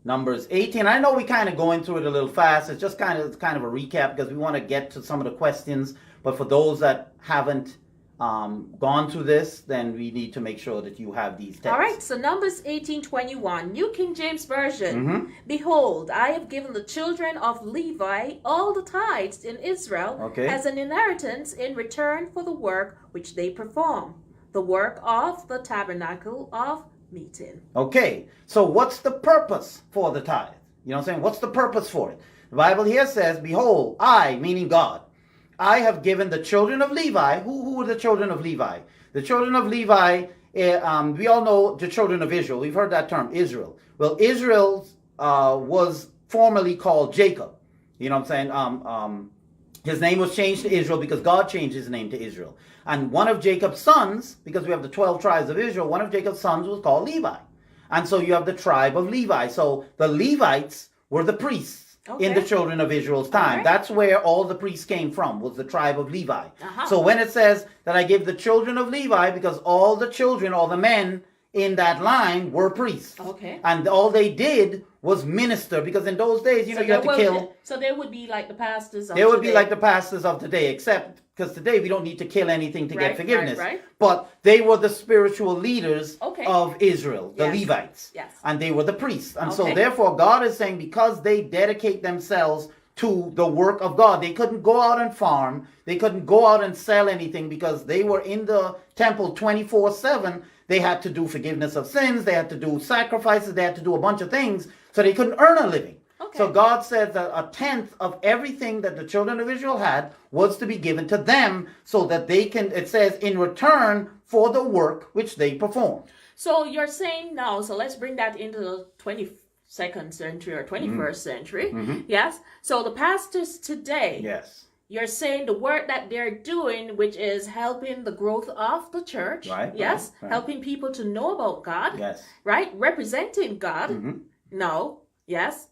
Numbers 18. I know we're kind of going through it a little fast. It's just kind of a recap because we want to get to some of the questions. But for those that haven't gone through this, then we need to make sure that you have these texts. All right, so Numbers 18:21, New King James Version. Behold, I have given the children of Levi all the tithes in Israel as an inheritance in return for the work which they perform, the work of the tabernacle of meeting. Okay, so what's the purpose for the tithe? You know what I'm saying? What's the purpose for it? The Bible here says, behold, I, meaning God, I have given the children of Levi. Who were the children of Levi? The children of Levi, we all know the children of Israel. We've heard that term, Israel. Well, Israel was formerly called Jacob. You know what I'm saying? His name was changed to Israel because God changed his name to Israel. And one of Jacob's sons, because we have the 12 tribes of Israel, one of Jacob's sons was called Levi. And so you have the tribe of Levi. So the Levites were the priests in the children of Israel's time. Right. That's where all the priests came from, was the tribe of Levi. So when it says that I give the children of Levi, because all the children, all the men in that line were priests. And all they did was minister, because in those days, you had to kill. So they would be like the pastors of today. They would be like the pastors of today, except because today we don't need to kill anything to get forgiveness. But they were the spiritual leaders of Israel, the Levites. And they were the priests. And so therefore God is saying, because they dedicate themselves to the work of God, they couldn't go out and farm. They couldn't go out and sell anything, because they were in the temple 24/7. They had to do forgiveness of sins. They had to do sacrifices. They had to do a bunch of things. So they couldn't earn a living. So God said that 1/10 of everything that the children of Israel had was to be given to them, so that they can, it says, in return for the work which they perform. So you're saying now, so let's bring that into the 22nd century or 21st century. Yes. So the pastors today. Yes. You're saying the work that they're doing, which is helping the growth of the church. Yes. Helping people to know about God. Yes. Right. Representing God. No. Yes.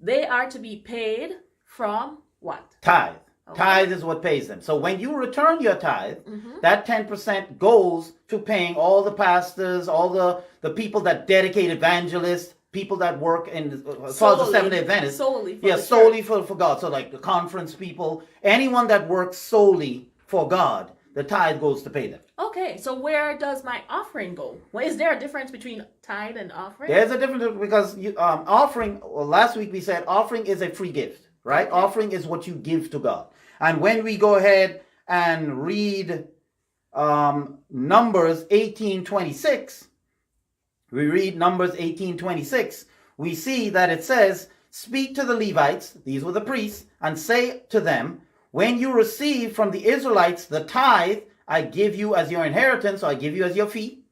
They are to be paid from what? Tithe. Tithe is what pays them. So when you return your tithe, that 10% goes to paying all the pastors, all the people that dedicate, evangelists, people that work in as far as the Seventh-day Adventists. Solely for God. So like the conference people, anyone that works solely for God, the tithe goes to pay them. Okay, so where does my offering go? Well, is there a difference between tithe and offering? There's a difference because offering, well, last week we said offering is a free gift, right? Okay. Offering is what you give to God. And when we go ahead and read Numbers 18:26, we read Numbers 18:26, we see that it says, speak to the Levites, these were the priests, and say to them, when you receive from the Israelites the tithe I give you as your inheritance, or I give you as your fee,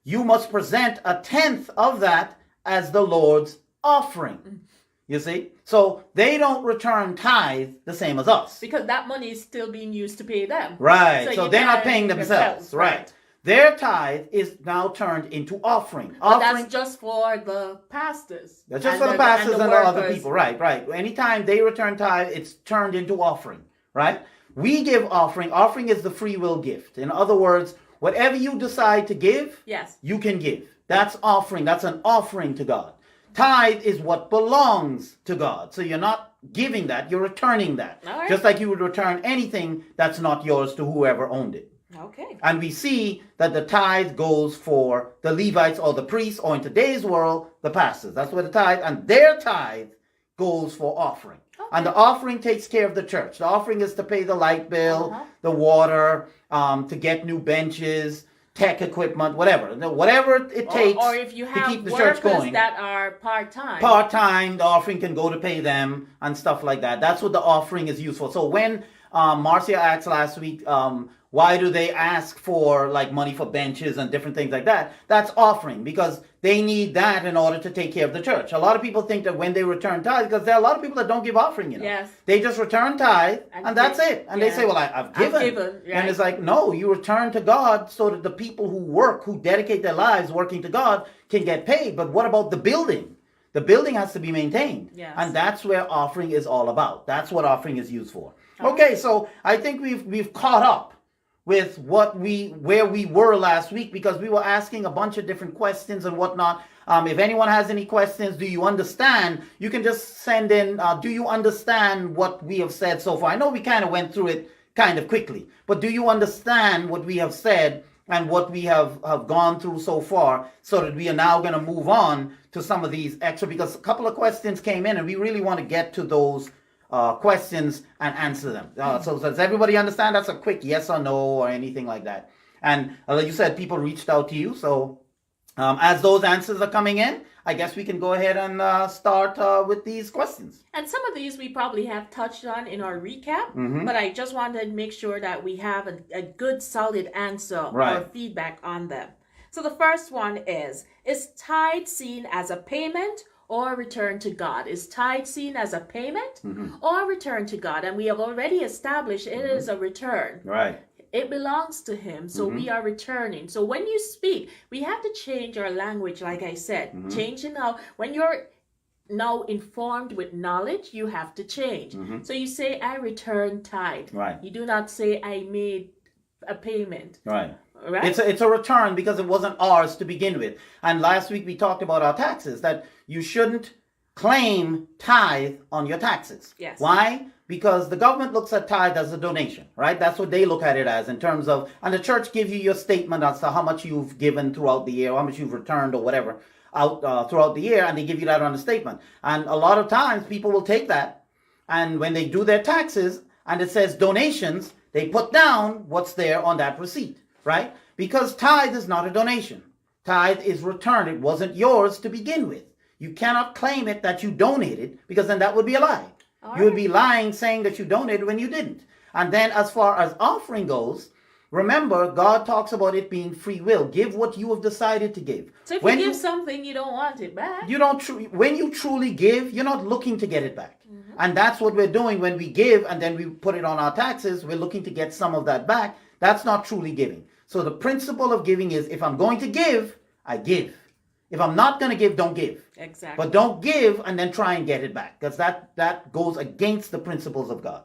you must present a tenth of that as the Lord's offering. You see? So they don't return tithe the same as us. Because that money is still being used to pay them. Right. So they're not paying themselves. Right. Their tithe is now turned into offering. But that's just for the pastors. That's just for the pastors and the other people. Right, right. Anytime they return tithe, it's turned into offering. Right? We give offering. Offering is the free will gift. In other words, whatever you decide to give, yes, you can give. That's offering. That's an offering to God. Tithe is what belongs to God. So you're not giving that, you're returning that. All right. Just like you would return anything that's not yours to whoever owned it. Okay. And we see that the tithe goes for the Levites or the priests, or in today's world, the pastors. That's where the tithe, and their tithe goes for offering. Okay. And the offering takes care of the church. The offering is to pay the light bill, the water, to get new benches, tech equipment, whatever it takes or if you have to keep the church going. That are part-time. Part-time, the offering can go to pay them and stuff like that. That's what the offering is used for. So when Marcia asked last week, why do they ask for like money for benches and different things like that? That's offering, because they need that in order to take care of the church. A lot of people think that when they return tithe, because there are a lot of people that don't give offering, you know. Yes. They just return tithe and that's it. And they say, well, I've given. Right? And it's like, no, you return to God so that the people who work, who dedicate their lives working to God, can get paid. But what about the building? The building has to be maintained. Yes. And that's where offering is all about. That's what offering is used for. Okay, so I think we've caught up with where we were last week, because we were asking a bunch of different questions and whatnot. If anyone has any questions, do you understand? You can just send in, do you understand what we have said so far? I know we kind of went through it kind of quickly, but do you understand what we have said and what we have gone through so far, so that we are now going to move on to some of these extra, because a couple of questions came in and we really want to get to those questions and answer them. So does everybody understand? That's a quick yes or no or anything like that. And like you said, people reached out to you. So as those answers are coming in, I guess we can go ahead and start with these questions. And some of these we probably have touched on in our recap, but I just wanted to make sure that we have a good solid answer or feedback on them. So the first one is tithe seen as a payment or return to God? Is tithe seen as a payment or return to God? And we have already established it is a return. Right. It belongs to Him, so we are returning. So when you speak, we have to change our language, like I said. Changing now, when you're now informed with knowledge, you have to change. So you say, I return tithe. Right. You do not say, I made a payment. Right. Right? It's a return because it wasn't ours to begin with. And last week we talked about our taxes, that you shouldn't claim tithe on your taxes. Yes. Why? Because the government looks at tithe as a donation, right? That's what they look at it as, in terms of, and the church gives you your statement as to how much you've given throughout the year, or how much you've returned or whatever out throughout the year, and they give you that on the statement. And a lot of times people will take that, and when they do their taxes and it says donations, they put down what's there on that receipt, right? Because tithe is not a donation. Tithe is return. It wasn't yours to begin with. You cannot claim it that you donated, because then that would be a lie. You would be lying saying that you donated when you didn't. And then as far as offering goes, remember, God talks about it being free will. Give what you have decided to give. So if you give something, you don't want it back. You don't. When you truly give, you're not looking to get it back. And that's what we're doing when we give and then we put it on our taxes. We're looking to get some of that back. That's not truly giving. So the principle of giving is, if I'm going to give, I give. If I'm not going to give, don't give. Exactly. But don't give and then try and get it back, because that goes against the principles of God.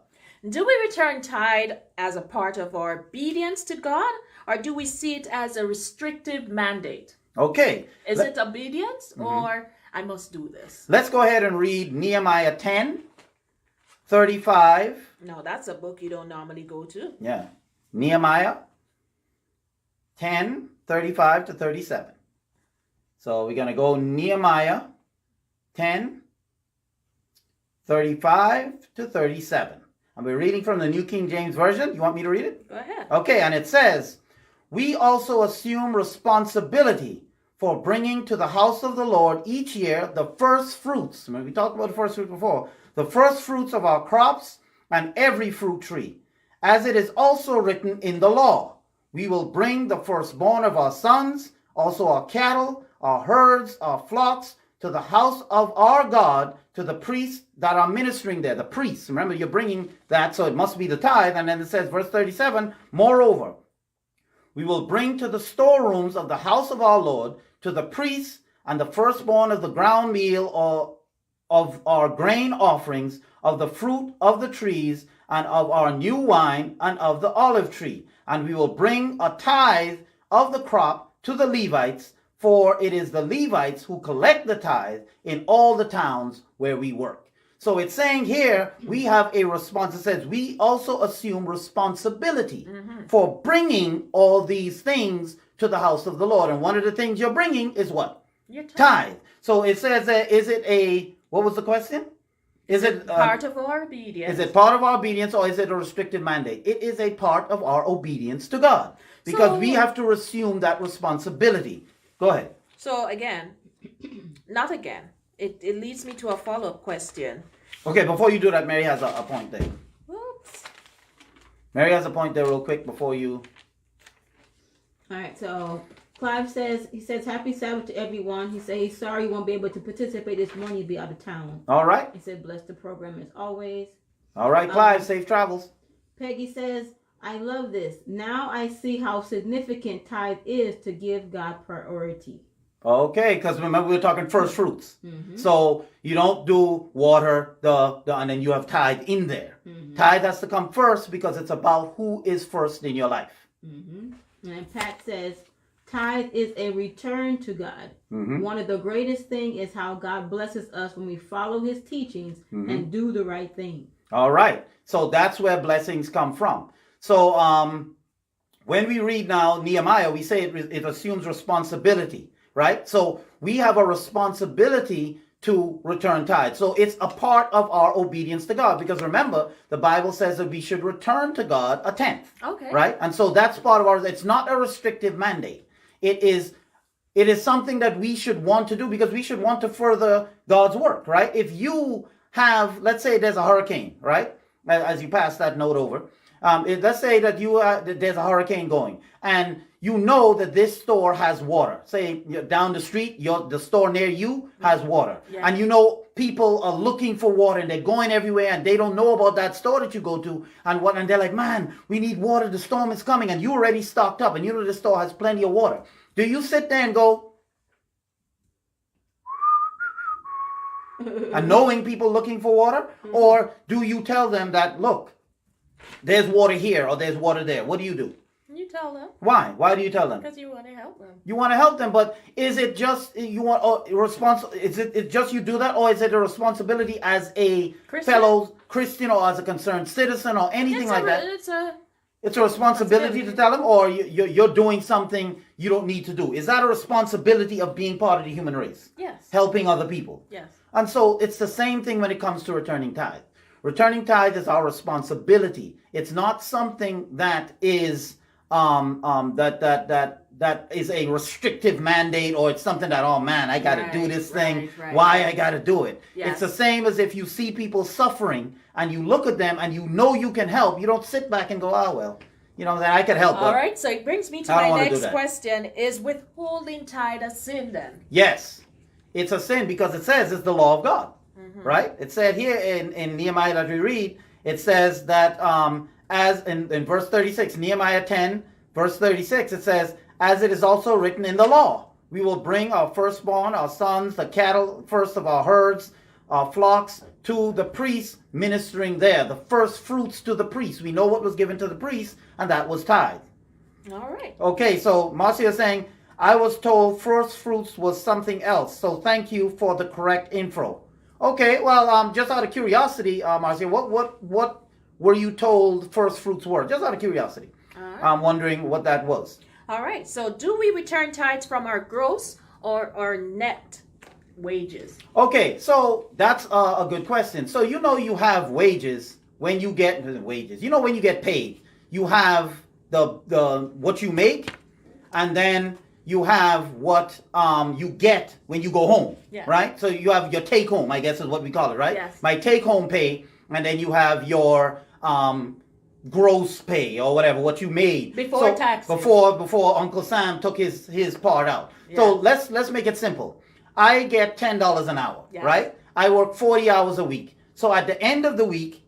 Do we return tithe as a part of our obedience to God, or do we see it as a restrictive mandate? Okay. Is it obedience or I must do this? Let's go ahead and read Nehemiah 10:35. No, that's a book you don't normally go to. Yeah. Nehemiah 10:35 to 37. So we're going to go Nehemiah 10:35 to 37. And we're reading from the New King James Version. You want me to read it? Go ahead. Okay, and it says, we also assume responsibility for bringing to the house of the Lord each year the first fruits. Remember, we talked about the first fruits before. The first fruits of our crops and every fruit tree. As it is also written in the law, we will bring the firstborn of our sons, also our cattle, our herds, our flocks, to the house of our God, to the priests that are ministering there. The priests, remember, you're bringing that, so it must be the tithe. And then it says, verse 37, moreover, we will bring to the storerooms of the house of our Lord, to the priests, and the firstborn of the ground meal or of our grain offerings, of the fruit of the trees, and of our new wine, and of the olive tree. And we will bring a tithe of the crop to the Levites, for it is the Levites who collect the tithe in all the towns where we work. So it's saying here, we have a response. It says, we also assume responsibility for bringing all these things to the house of the Lord. And one of the things you're bringing is what? Your Tithe. So it says, is it a, what was the question? Is it part of our obedience? Is it part of our obedience, or is it a restricted mandate? It is a part of our obedience to God, because we have to assume that responsibility. Go ahead. So again, not again. It leads me to a follow-up question. Okay, before you do that, Mary has a point there. Whoops. Mary has a point there real quick before you. All right, so Clive says, happy Sabbath to everyone. He said he's sorry he won't be able to participate this morning. He'll be out of town. All right. He said, bless the program as always. All right, Clive, safe travels. Peggy says, I love this. Now I see how significant tithe is to give God priority. Okay, because remember we were talking first fruits. So you don't do water, and then you have tithe in there. Tithe has to come first because it's about who is first in your life. And Pat says, tithe is a return to God. One of the greatest things is how God blesses us when we follow his teachings and do the right thing. All right. So that's where blessings come from. So when we read now Nehemiah, we say it assumes responsibility, right? So we have a responsibility to return tithe. So it's a part of our obedience to God, because remember, the Bible says that we should return to God a tenth. Okay. Right? And so that's part of our, it's not a restrictive mandate. It is something that we should want to do, because we should want to further God's work, right? If you have, let's say there's a hurricane, right? As you pass that note over, let's say that there's a hurricane going, and you know that this store has water. Say down the street, the store near you has water. Yeah. And you know people are looking for water, and they're going everywhere, and they don't know about that store that you go to. And they're like, man, we need water. The storm is coming, and you already stocked up, and you know the store has plenty of water. Do you sit there and go, and knowing people looking for water? Or do you tell them that, look, there's water here or there's water there? What do? You tell them. Why? Why do you tell them? Because you want to help them. You want to help them, but is it just you want is it just you do that, or is it a responsibility as a fellow Christian or as a concerned citizen or anything like that? It's a responsibility to tell them, or you're doing something you don't need to do. Is that a responsibility of being part of the human race? Yes. Helping other people. Yes. And so it's the same thing when it comes to returning tithe. Returning tithe is our responsibility. It's not something that is that is a restrictive mandate, or it's something that, oh man, I got to do this thing. Why I got to do it? Yes. It's the same as if you see people suffering and you look at them and you know you can help. You don't sit back and go, oh well, you know, that I could help. All right, so it brings me to my next question: is withholding tithe a sin then? Yes, it's a sin, because it says it's the law of God. Right? It said here in Nehemiah that we read, it says that as in verse 36, Nehemiah 10, verse 36, it says, as it is also written in the law, we will bring our firstborn, our sons, the cattle, first of our herds, our flocks, to the priests ministering there. The first fruits to the priests. We know what was given to the priests, and that was tithe. All right. Okay, so Marcia is saying, I was told first fruits was something else. So thank you for the correct info. Okay, well, just out of curiosity, Marcia, what were you told first fruits were? Just out of curiosity. right. I'm wondering what that was. All right. So do we return tithes from our gross or our net wages? Okay, so that's a good question. So you have wages when you get wages. When you get paid, you have the what you make, and then you have what you get when you go home, right? So you have your take home, I guess is what we call it, right? Yes. My take home pay, and then you have your gross pay or whatever, what you made before taxes. Before Uncle Sam took his part out. Yeah. So let's make it simple. I get $10 an hour, right? I work 40 hours a week. So at the end of the week,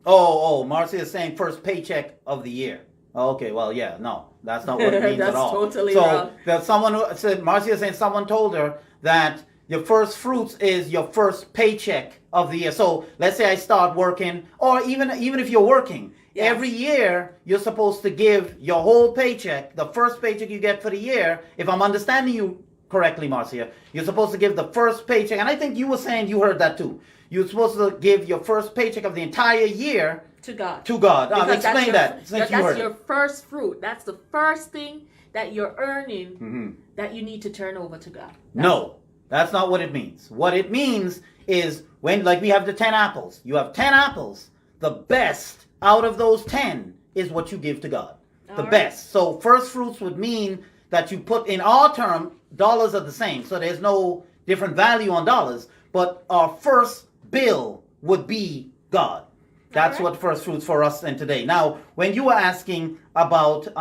Marcia is saying first paycheck of the year. Okay, well, yeah, no, that's not what it means at all. That's totally wrong. So someone who said, Marcia is saying someone told her that your first fruits is your first paycheck of the year. So let's say I start working, or even if you're working, every year you're supposed to give your whole paycheck, the first paycheck you get for the year. If I'm understanding you correctly, Marcia, you're supposed to give the first paycheck, and I think you were saying you heard that too. You're supposed to give your first paycheck of the entire year to God. To God. Explain that. That's your first fruit. That's the first thing that you're earning that you need to turn over to God. No, that's not what it means. What it means is when, like we have the 10 apples. You have 10 apples. The best out of those 10 is what you give to God. The best. So first fruits would mean that you put, in our term, dollars are the same. So there's no different value on dollars. But our first bill would be God. That's what first fruits for us in today. Now, when you were asking about the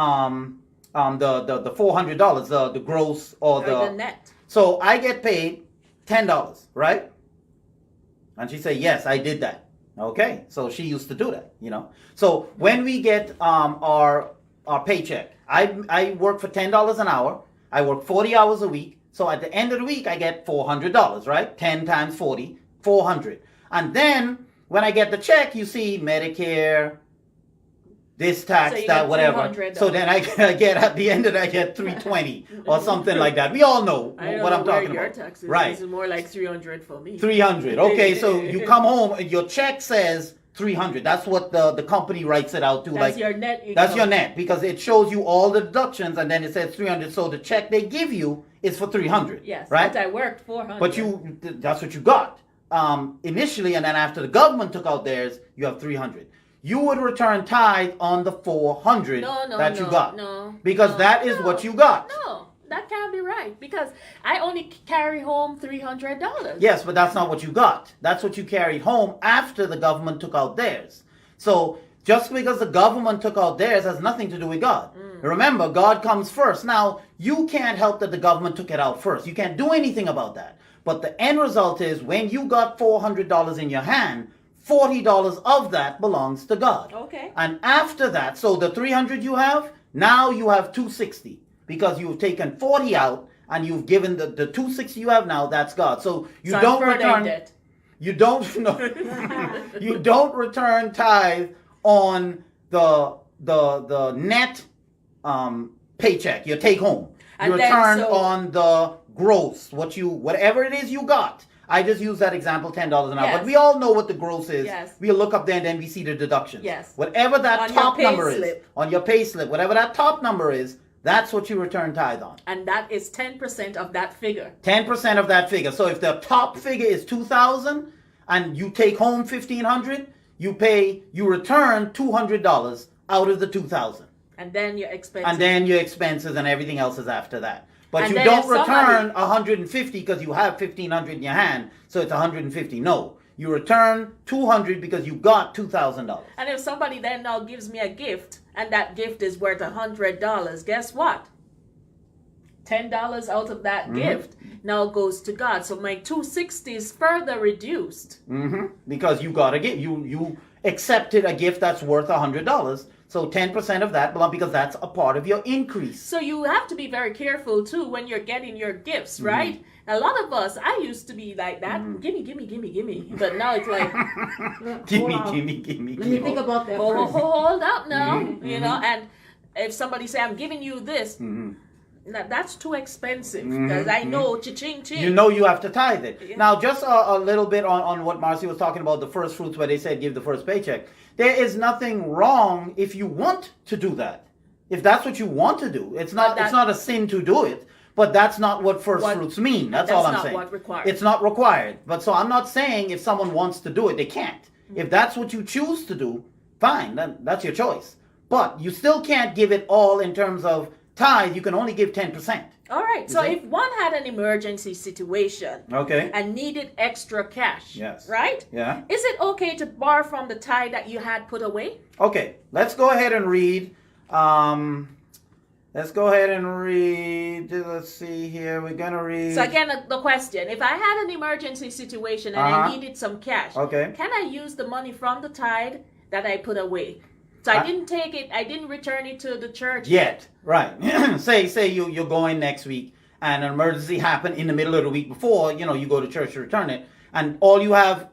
$400, the gross or the net. So I get paid $10, right? And she said, yes, I did that. Okay, so she used to do that, So when we get our paycheck, I work for $10 an hour. I work 40 hours a week. So at the end of the week, I get $400, right? 10 times 40, 400. And then when I get the check, you see Medicare, this tax, so that, whatever. So then I get at the end of that, I get $320 or something like that. We all know what I'm talking about. Your taxes. Right. This is more like $300 for me. $300. Okay, so you come home and your check says $300. That's what the company writes it out to. That's your net income. That's your net, because it shows you all the deductions and then it says $300. So the check they give you is for $300. Yes. Right. But I worked $400. But that's what you got. Initially, and then after the government took out theirs, you have $300. You would return tithe on the $400 that you got. Because that is what you got. No, that can't be right. Because I only carry home $300. Yes, but that's not what you got. That's what you carried home after the government took out theirs. So just because the government took out theirs has nothing to do with God. Remember, God comes first. Now, you can't help that the government took it out first. You can't do anything about that. But the end result is when you got $400 in your hand, $40 of that belongs to God. Okay. And after that, so the $300 you have, now you have $260 because you've taken 40 out and you've given the $260 you have now, that's God. So you don't return. You don't you don't return tithe on the net paycheck, your take home. You return on the gross, whatever it is you got. I just use that example, $10 an hour. Yes. But we all know what the gross is. Yes. We look up there and then we see the deductions. Yes. Whatever that top number is on your pay slip, whatever that top number is, that's what you return tithe on. And that is 10% of that figure. 10% of that figure. So if the top figure is $2,000 and you take home $1,500, you return $200 out of the $2,000. And then your expenses. And then your expenses and everything else is after that. But you don't return $150 because you have $1,500 in your hand, so it's $150. No, you return $200 because you got $2,000. And if somebody then now gives me a gift, and that gift is worth $100, guess what? $10 out of that gift now goes to God. So my $260 is further reduced. Because you got a gift. You accepted a gift that's worth $100. So 10% of that belongs because that's a part of your increase. So you have to be very careful too when you're getting your gifts, right? A lot of us, I used to be like that. Gimme. But now it's like, gimme. Let me think about that. Hold up now, and if somebody say, I'm giving you this, That's too expensive because I know cha-ching. You know you have to tithe it. Yeah. Now, just a little bit on what Marcy was talking about, the first fruits, where they said give the first paycheck. There is nothing wrong if you want to do that. If that's what you want to do. It's not a sin to do it, but that's not what first fruits mean. That's all I'm saying. What required. It's not required. But so I'm not saying if someone wants to do it, they can't. If that's what you choose to do, fine, then that's your choice. But you still can't give it all in terms of tithe. You can only give 10%. All right. So if one had an emergency situation, okay, and needed extra cash, yes, right? Yeah. Is it okay to borrow from the tithe that you had put away? Okay. Let's go ahead and read. Let's see here. We're gonna read. So again, the question: if I had an emergency situation and I needed some cash, okay, can I use the money from the tithe that I put away? So I didn't take it. I didn't return it to the church yet. Right. say you're going next week, and an emergency happened in the middle of the week before. You go to church to return it, and all you have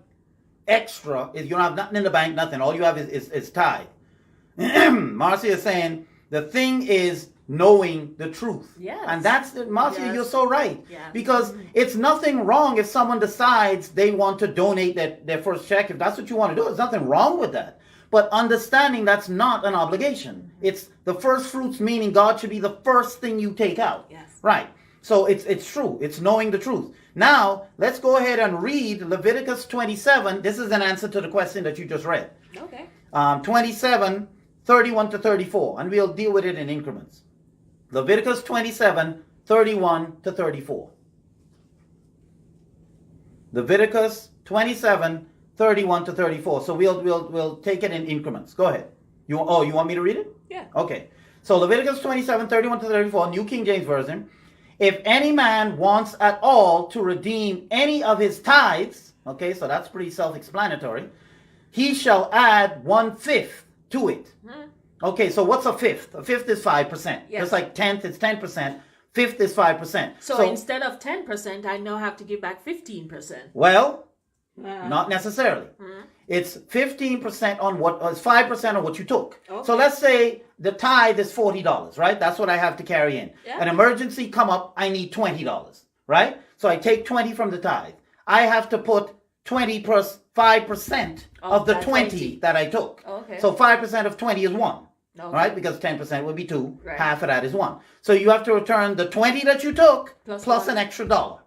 extra is you don't have nothing in the bank. Nothing. All you have is tithe. Marcia is saying the thing is knowing the truth. Yes. And that's, Marcia, yes. You're so right. Yeah. Because it's nothing wrong if someone decides they want to donate their first check. If that's what you want to do, there's nothing wrong with that. But understanding that's not an obligation. It's the first fruits, meaning God should be the first thing you take out. Yes. Right. So it's true. It's knowing the truth. Now, let's go ahead and read Leviticus 27. This is an answer to the question that you just read. Okay. 27, 31 to 34. And we'll deal with it in increments. Leviticus 27, 31 to 34. Leviticus 27, 31 to 34. So we'll take it in increments. Go ahead. You want me to read it? Yeah. Okay. So Leviticus 27, 31 to 34, New King James Version. If any man wants at all to redeem any of his tithes, okay, so that's pretty self-explanatory, he shall add 1/5 to it. Okay, so what's a fifth? A fifth is 5%. Yes. Just like tenth is 10%. Fifth is 5%. So instead of 10%, I now have to give back 15%. Well, not necessarily. It's 15% on it's 5% on what you took. Okay. So let's say the tithe is $40, right? That's what I have to carry in. Yeah. An emergency come up, I need $20, right? So I take 20 from the tithe. I have to put 20 plus 5% of the 20 that I took. Okay. So 5% of 20 is 1. Okay. Right? Because 10% would be 2. Right. Half of that is 1. So you have to return the 20 that you took plus an extra $1.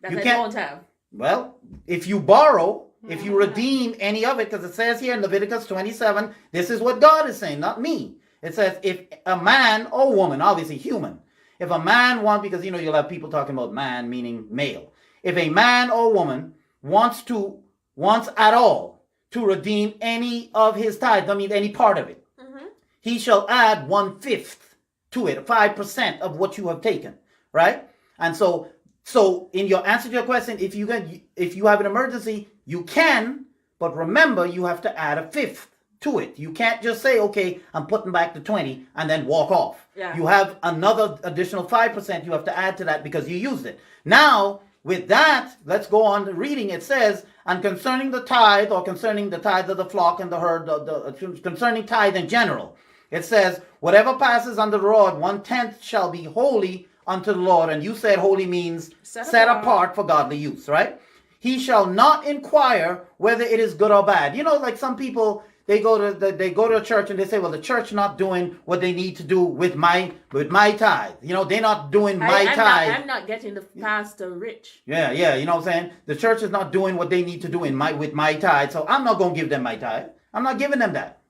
That you don't have. Well, if you borrow, if you redeem any of it, because it says here in Leviticus 27, this is what God is saying, not me. It says if a man or woman, obviously human, if a man wants, because you'll have people talking about man meaning male. If a man or woman wants at all to redeem any of his tithe, I mean any part of it, he shall add 1/5 to it, 5% of what you have taken, right? And so in your answer to your question, if you have an emergency, you can, but remember you have to add 1/5 to it. You can't just say, okay, I'm putting back the 20 and then walk off. Yeah. You have another additional 5% you have to add to that because you used it. Now, with that, let's go on to reading. It says, and concerning the tithe, or concerning the tithe of the flock and the herd, concerning tithe in general, it says, whatever passes under the rod, 1/10 shall be holy unto the Lord. And you said holy means set apart for godly use, right? He shall not inquire whether it is good or bad. Like some people, they go to a church and they say, well, the church not doing what they need to do with my tithe. They're not doing my tithe. I'm not getting the pastor rich. Yeah, you know what I'm saying? The church is not doing what they need to do with my tithe, so I'm not going to give them my tithe. I'm not giving them that.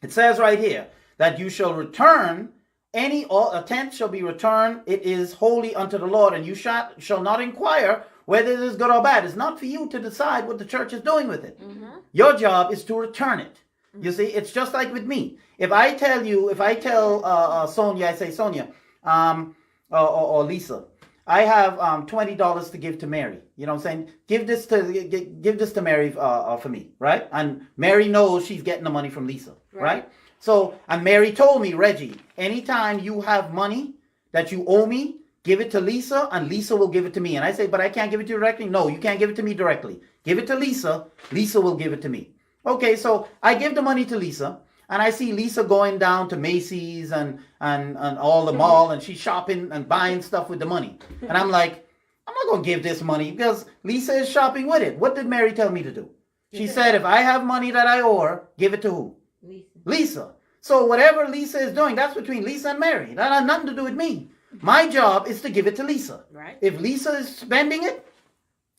It says right here that you shall return a tenth shall be returned. It is holy unto the Lord, and you shall not inquire whether it is good or bad. It's not for you to decide what the church is doing with it. Your job is to return it. You see, it's just like with me. If I tell Sonia, I say, Sonia, or Lisa, I have $20 to give to Mary. You know what I'm saying? Give this to Mary for me, right? And Mary knows she's getting the money from Lisa, right? So, and Mary told me, Reggie, anytime you have money that you owe me, give it to Lisa, and Lisa will give it to me. And I say, but I can't give it to you directly. No, you can't give it to me directly. Give it to Lisa. Lisa will give it to me. Okay, so I give the money to Lisa. and I see Lisa going down to Macy's and all the mall, and she's shopping and buying stuff with the money. And I'm like, I'm not going to give this money because Lisa is shopping with it. What did Mary tell me to do? She said, if I have money that I owe her, give it to who? Lisa. So whatever Lisa is doing, that's between Lisa and Mary. That has nothing to do with me. My job is to give it to Lisa. Right. If Lisa is spending it,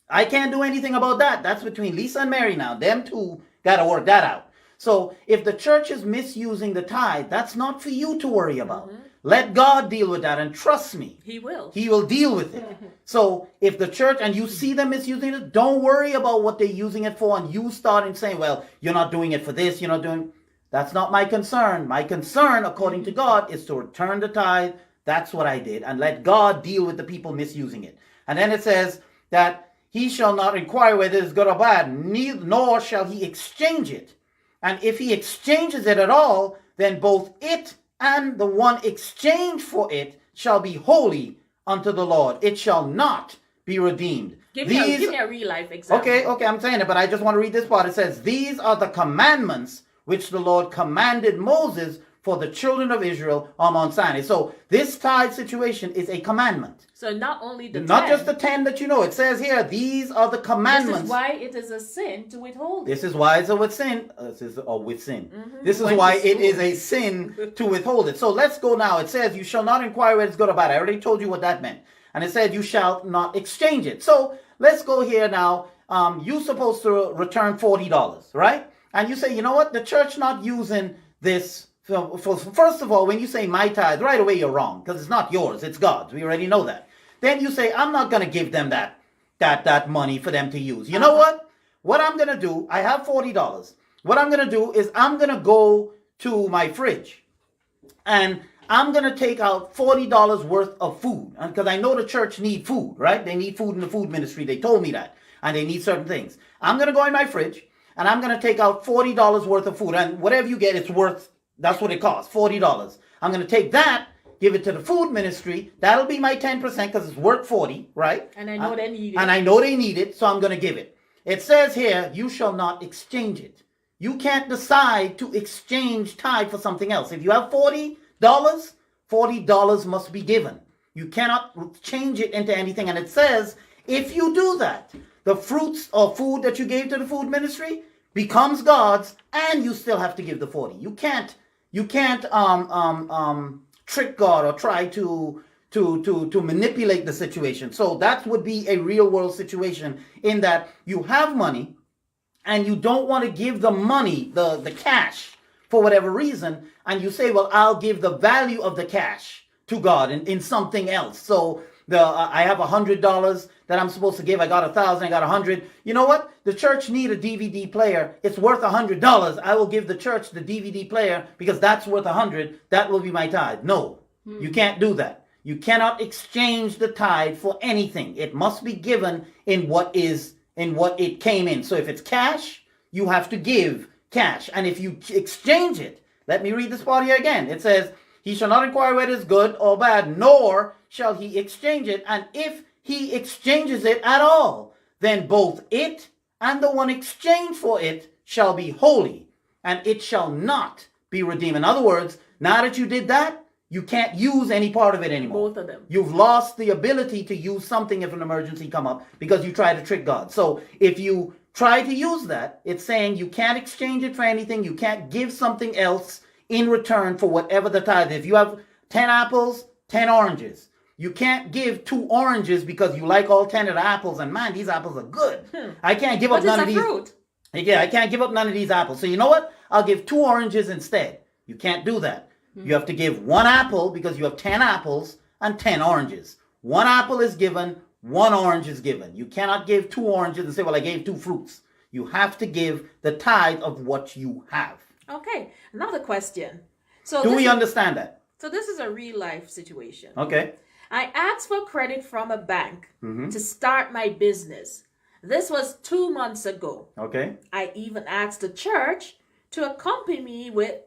I can't do anything about that. That's between Lisa and Mary now. Them two got to work that out. So if the church is misusing the tithe, that's not for you to worry about. Let God deal with that, and trust me. He will. He will deal with it. So if the church, and you see them misusing it, don't worry about what they're using it for, and you start saying, well, you're not doing it for this, you're not doing. That's not my concern. My concern, according to God, is to return the tithe. That's what I did. And let God deal with the people misusing it. And then it says that he shall not inquire whether it is good or bad, nor shall he exchange it. And if he exchanges it at all, then both it and the one exchanged for it shall be holy unto the Lord. It shall not be redeemed. Give me a real life example. Okay, I'm saying it, but I just want to read this part. It says, these are the commandments which the Lord commanded Moses for the children of Israel on Mount Sinai. So this tithe situation is a commandment. So not only the 10. Not just the 10 that you know. It says here, these are the commandments. This is why it is a sin to withhold. This is why it's a with sin. This is with sin. This is why it is a sin to withhold it. So let's go now. It says, you shall not inquire whether it's good or bad. I already told you what that meant. And it said, you shall not exchange it. So let's go here now. You're supposed to return $40, right? And you say, you know what? The church not using this. First of all, when you say my tithe, right away you're wrong, because it's not yours, it's God's. We already know that. Then you say, I'm not going to give them that money for them to use. You know what? What I'm going to do, I have $40. What I'm going to do is I'm going to go to my fridge and I'm going to take out $40 worth of food, because I know the church need food, right? They need food in the food ministry. They told me that. And they need certain things. I'm going to go in my fridge and I'm going to take out $40 worth of food. And whatever you get, it's worth, that's what it costs, $40. I'm going to take that, give it to the food ministry. That'll be my 10% because it's worth 40, right? And I know they need it. And I know they need it, so I'm going to give it. It says here, you shall not exchange it. You can't decide to exchange tithe for something else. If you have $40, $40 must be given. You cannot change it into anything. And it says, if you do that, the fruits or food that you gave to the food ministry becomes God's, and you still have to give the 40. You can't trick God or try to manipulate the situation. So that would be a real world situation, in that you have money and you don't want to give the money, the cash, for whatever reason, and you say, well, I'll give the value of the cash to God in something else. So I have $100 that I'm supposed to give. I got 1,000. I got 100. You know what? The church need a DVD player. It's worth $100. I will give the church the DVD player because that's worth 100. That will be my tithe. No, you can't do that. You cannot exchange the tithe for anything. It must be given in what it came in. So if it's cash, you have to give cash. And if you exchange it, let me read this part here again. It says, he shall not inquire whether it is good or bad, nor shall he exchange it. And if he exchanges it at all, then both it and the one exchanged for it shall be holy, and it shall not be redeemed. In other words, now that you did that, you can't use any part of it anymore. Both of them. You've lost the ability to use something if an emergency come up, because you try to trick God. So if you try to use that, it's saying you can't exchange it for anything. You can't give something else in return for whatever the tithe is. If you have 10 apples, 10 oranges. You can't give 2 oranges because you like all 10 of the apples, and man, these apples are good. I can't give up none of these. Fruit. Yeah, I can't give up none of these apples. So you know what? I'll give 2 oranges instead. You can't do that. You have to give 1 apple because you have 10 apples and 10 oranges. 1 apple is given, 1 orange is given. You cannot give 2 oranges and say, well, I gave 2 fruits. You have to give the tithe of what you have. Okay, another question. So do we understand that? So this is a real life situation. Okay. I asked for credit from a bank to start my business. This was 2 months ago. Okay. I even asked the church to accompany me with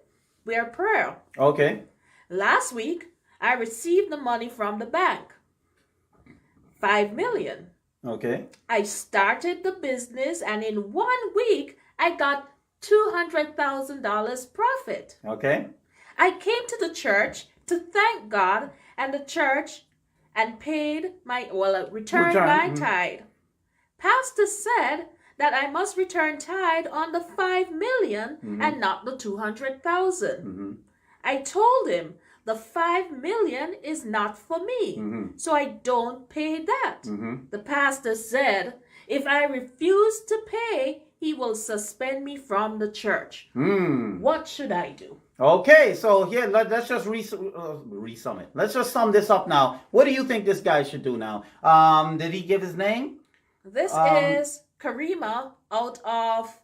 their prayer. Okay. Last week, I received the money from the bank. $5 million. Okay. I started the business, and in 1 week, I got $200,000 profit. Okay. I came to the church to thank God and the church and returned my tithe. Pastor said that I must return tithe on the 5 million and not the 200,000. I told him the 5 million is not for me, so I don't pay that. The pastor said if I refuse to pay, he will suspend me from the church. What should I do? Okay, so here, let's just resum it. Let's just sum this up now. What do you think this guy should do now? Did he give his name? This is Karima out of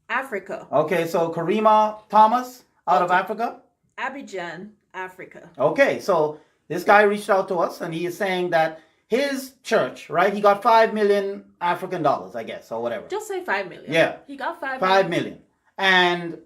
Africa. Okay, so Karima Thomas out of Africa? Abidjan, Africa. Okay, so this guy reached out to us and he is saying that his church, right? He got 5 million African dollars, I guess, or whatever. Just say 5 million. Yeah. He got 5 million. And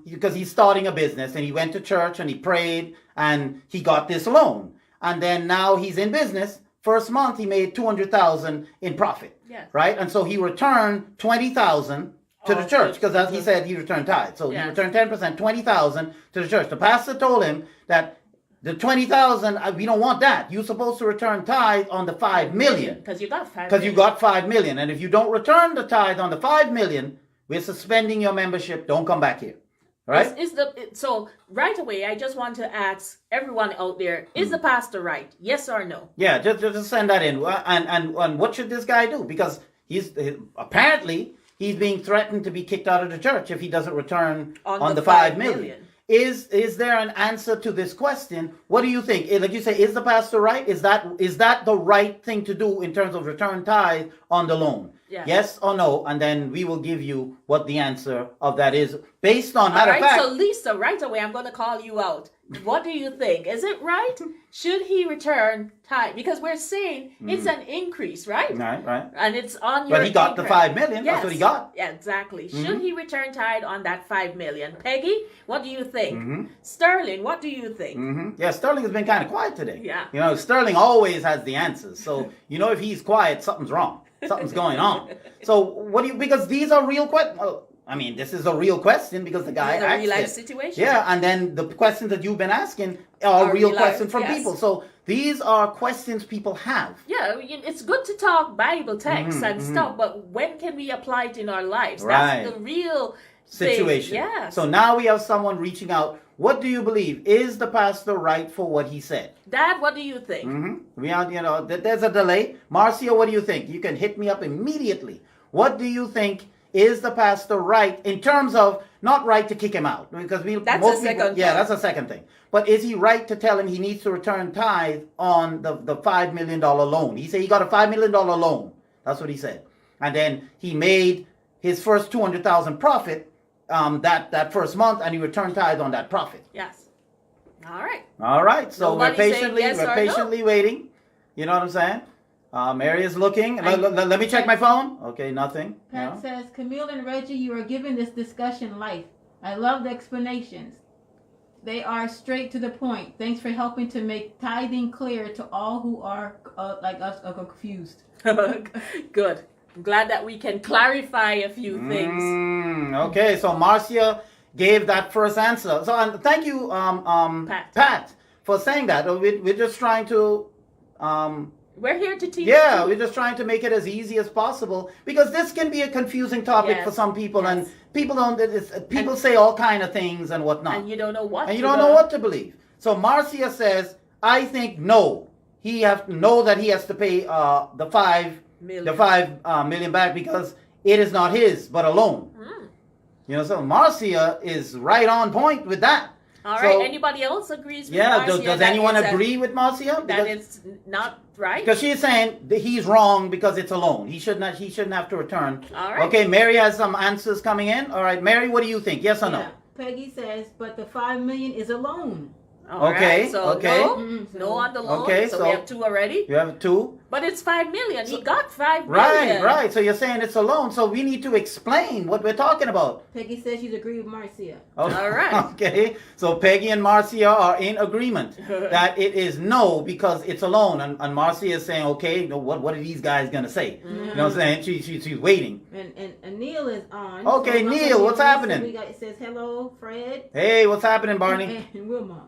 because he's starting a business and he went to church and he prayed and he got this loan. And then now he's in business. First month he made 200,000 in profit. Yes. Right? And so he returned 20,000 to the church because as he said he returned tithe. So he returned 10%, 20,000 to the church. The pastor told him that the 20,000, we don't want that. You're supposed to return tithe on the 5 million. Because you got 5 million. Because you got 5 million. And if you don't return the tithe on the 5 million, we're suspending your membership. Don't come back here. Right? So right away, I just want to ask everyone out there, is the pastor right? Yes or no? Yeah, just send that in. And what should this guy do? Because apparently he's being threatened to be kicked out of the church if he doesn't return on the 5 million. Is there an answer to this question? What do you think? Like you say, is the pastor right? Is that the right thing to do in terms of return tithe on the loan? Yes or no? And then we will give you what the answer of that is based on, matter of fact. So Lisa, right away, I'm going to call you out. What do you think? Is it right? Should he return tithe? Because we're saying it's an increase, right? Right. And it's on your But he got the 5 million. Yes. That's what he got. Yeah, exactly. Should he return tithe on that 5 million? Peggy, what do you think? Sterling, what do you think? Yeah, Sterling has been kind of quiet today. Yeah. Sterling always has the answers. So, if he's quiet, something's wrong. Something's going on. So because these are real questions. Well, I mean, this is a real question because the guy asked a real life it. situation. Yeah, and then the questions that you've been asking are real questions from people. So these are questions people have. Yeah, it's good to talk Bible texts and stuff, but when can we apply it in our lives? Right. That's the real situation. Yes. So now we have someone reaching out. What do you believe? Is the pastor right for what he said? Dad, what do you think? We are, there's a delay. Marcia, what do you think? You can hit me up immediately. What do you think? Is the pastor right in terms of not right to kick him out? Because that's a second thing. Yeah, that's a second thing. But is he right to tell him he needs to return tithe on the $5 million loan? He said he got a $5 million loan. That's what he said. And then he made his first 200,000 profit that first month, and he returned tithe on that profit. Yes. All right. All right. So Nobody's we're patiently waiting. You know what I'm saying? Mary is looking. Let me check my phone. Okay, nothing. Pat says, Camille and Reggie, you are giving this discussion life. I love the explanations. They are straight to the point. Thanks for helping to make tithing clear to all who are like us are confused. Good. I'm glad that we can clarify a few things. Okay, so Marcia gave that first answer. So and thank you, Pat, for saying that. We're just trying to. We're here to teach. Yeah, we're just trying to make it as easy as possible because this can be a confusing topic for some people, and people don't. People say all kind of things and whatnot, and you don't know what. And you don't know what to believe. So Marcia says, "I think no. He has to know that he has to pay the 5 million back because it is not his but a loan." So Marcia is right on point with that. All right. Anybody else agrees with Marcia? Yeah. Does anyone agree with Marcia? That it's not right? Because she's saying that he's wrong because it's a loan. He shouldn't have to return. All right. Okay, Mary has some answers coming in. All right, Mary, what do you think? Yes or no? Peggy says, but the 5 million is a loan. All Okay, right, so okay. no on the loan. Okay, so we have 2 already. You have 2. But it's 5 million. He got 5 million. Right. So you're saying it's a loan. So we need to explain what we're talking about. Peggy says she's agreed with Marcia. Oh, All right. Okay. So Peggy and Marcia are in agreement that it is no because it's a loan. And Marcia is saying, okay, what are these guys going to say? You know what I'm saying? She's waiting. And Neil is on. Okay, so Neil, what's happening? It says, hello, Fred. Hey, what's happening, Barney? And Wilma.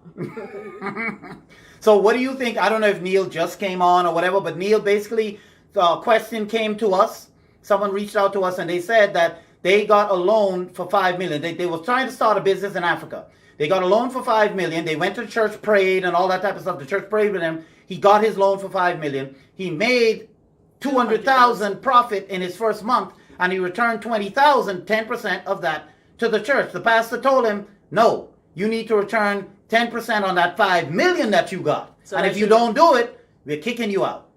So what do you think? I don't know if Neil just came on or whatever, but Neil basically, the question came to us. Someone reached out to us and they said that they got a loan for 5 million. They were trying to start a business in Africa. They got a loan for 5 million. They went to the church, prayed and all that type of stuff. The church prayed with him. He got his loan for 5 million. He made 200,000 profit in his first month and he returned 20,000, 10% of that to the church. The pastor told him, no, you need to return 10% on that 5 million that you got. So and if you don't do it, we're kicking you out.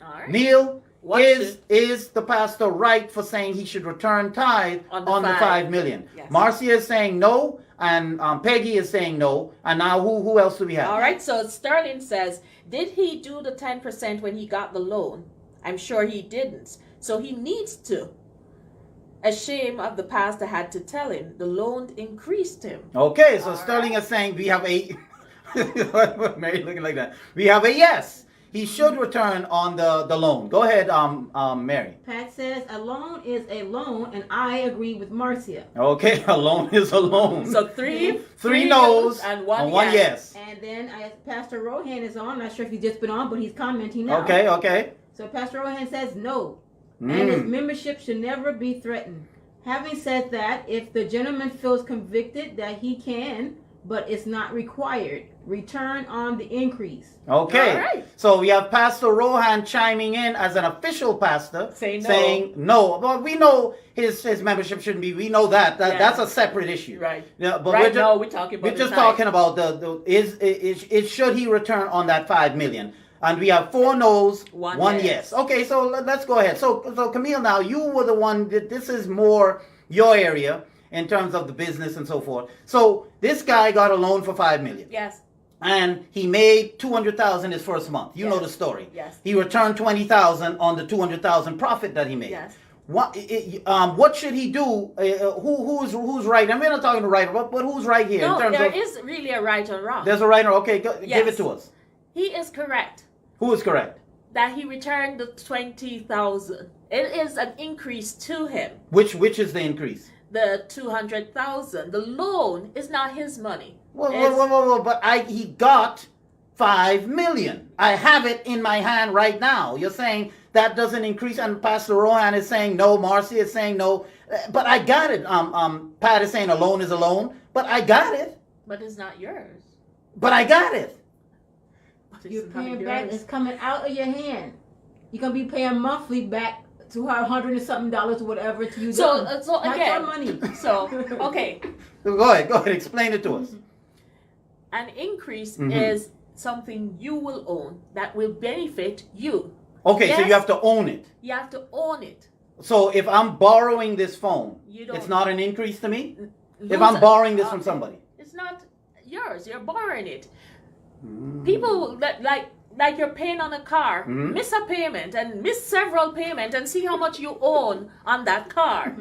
All right. Neil, is the pastor right for saying he should return tithe on the 5 million? Yes. Marcia is saying no, and Peggy is saying no. And now who else do we have? All right, so Sterling says, did he do the 10% when he got the loan? I'm sure he didn't. So he needs to. A shame of the pastor had to tell him. The loan increased him. Okay, so Sterling is saying we have a... Mary looking like that. We have a yes. He should return on the loan. Go ahead, Mary. Pat says a loan is a loan, and I agree with Marcia. Okay, a loan is a loan. So three no's and one yes. And then Pastor Rohan is on. Not sure if he's just been on, but he's commenting now. Okay. So Pastor Rohan says no. And his membership should never be threatened. Having said that, if the gentleman feels convicted that he can, but it's not required, return on the increase. Okay. All right. So we have Pastor Rohan chiming in as an official pastor saying no. But we know his membership shouldn't be. We know that. That's a separate issue. Right. Yeah, but we're talking about talking about the should he return on that 5 million? And we have 4 no's, one yes. Okay, so let's go ahead. So Camille, now you were the one that this is more your area in terms of the business and so forth. So this guy got a loan for 5 million. Yes. And he made 200,000 his first month. You know the story. Yes. He returned 20,000 on the 200,000 profit that he made. Yes. What should he do? Who's right? I'm not talking to right, but who's right here? No, in terms there of, is really a right or wrong. There's a right or okay. Give it to us. He is correct. Who is correct? That he returned the 20,000. It is an increase to him. Which is the increase? The 200,000. The loan is not his money. Whoa, but he got 5 million. I have it in my hand right now. You're saying that doesn't increase, and Pastor Rohan is saying no, Marcia is saying no, but I got it. Pat is saying a loan is a loan, but I got it. But it's not yours. But I got it. You're paying back. It's coming out of your hand. You're gonna be paying monthly back to $100 and something or whatever to you. So not again, your money. So okay. Go ahead. Explain it to us. An increase is something you will own that will benefit you. Okay, so you have to own it. You have to own it. So if I'm borrowing this phone, it's not an increase to me? If I'm borrowing this from somebody? It's not yours. You're borrowing it. People that like you're paying on a car, miss a payment and miss several payments and see how much you own on that car.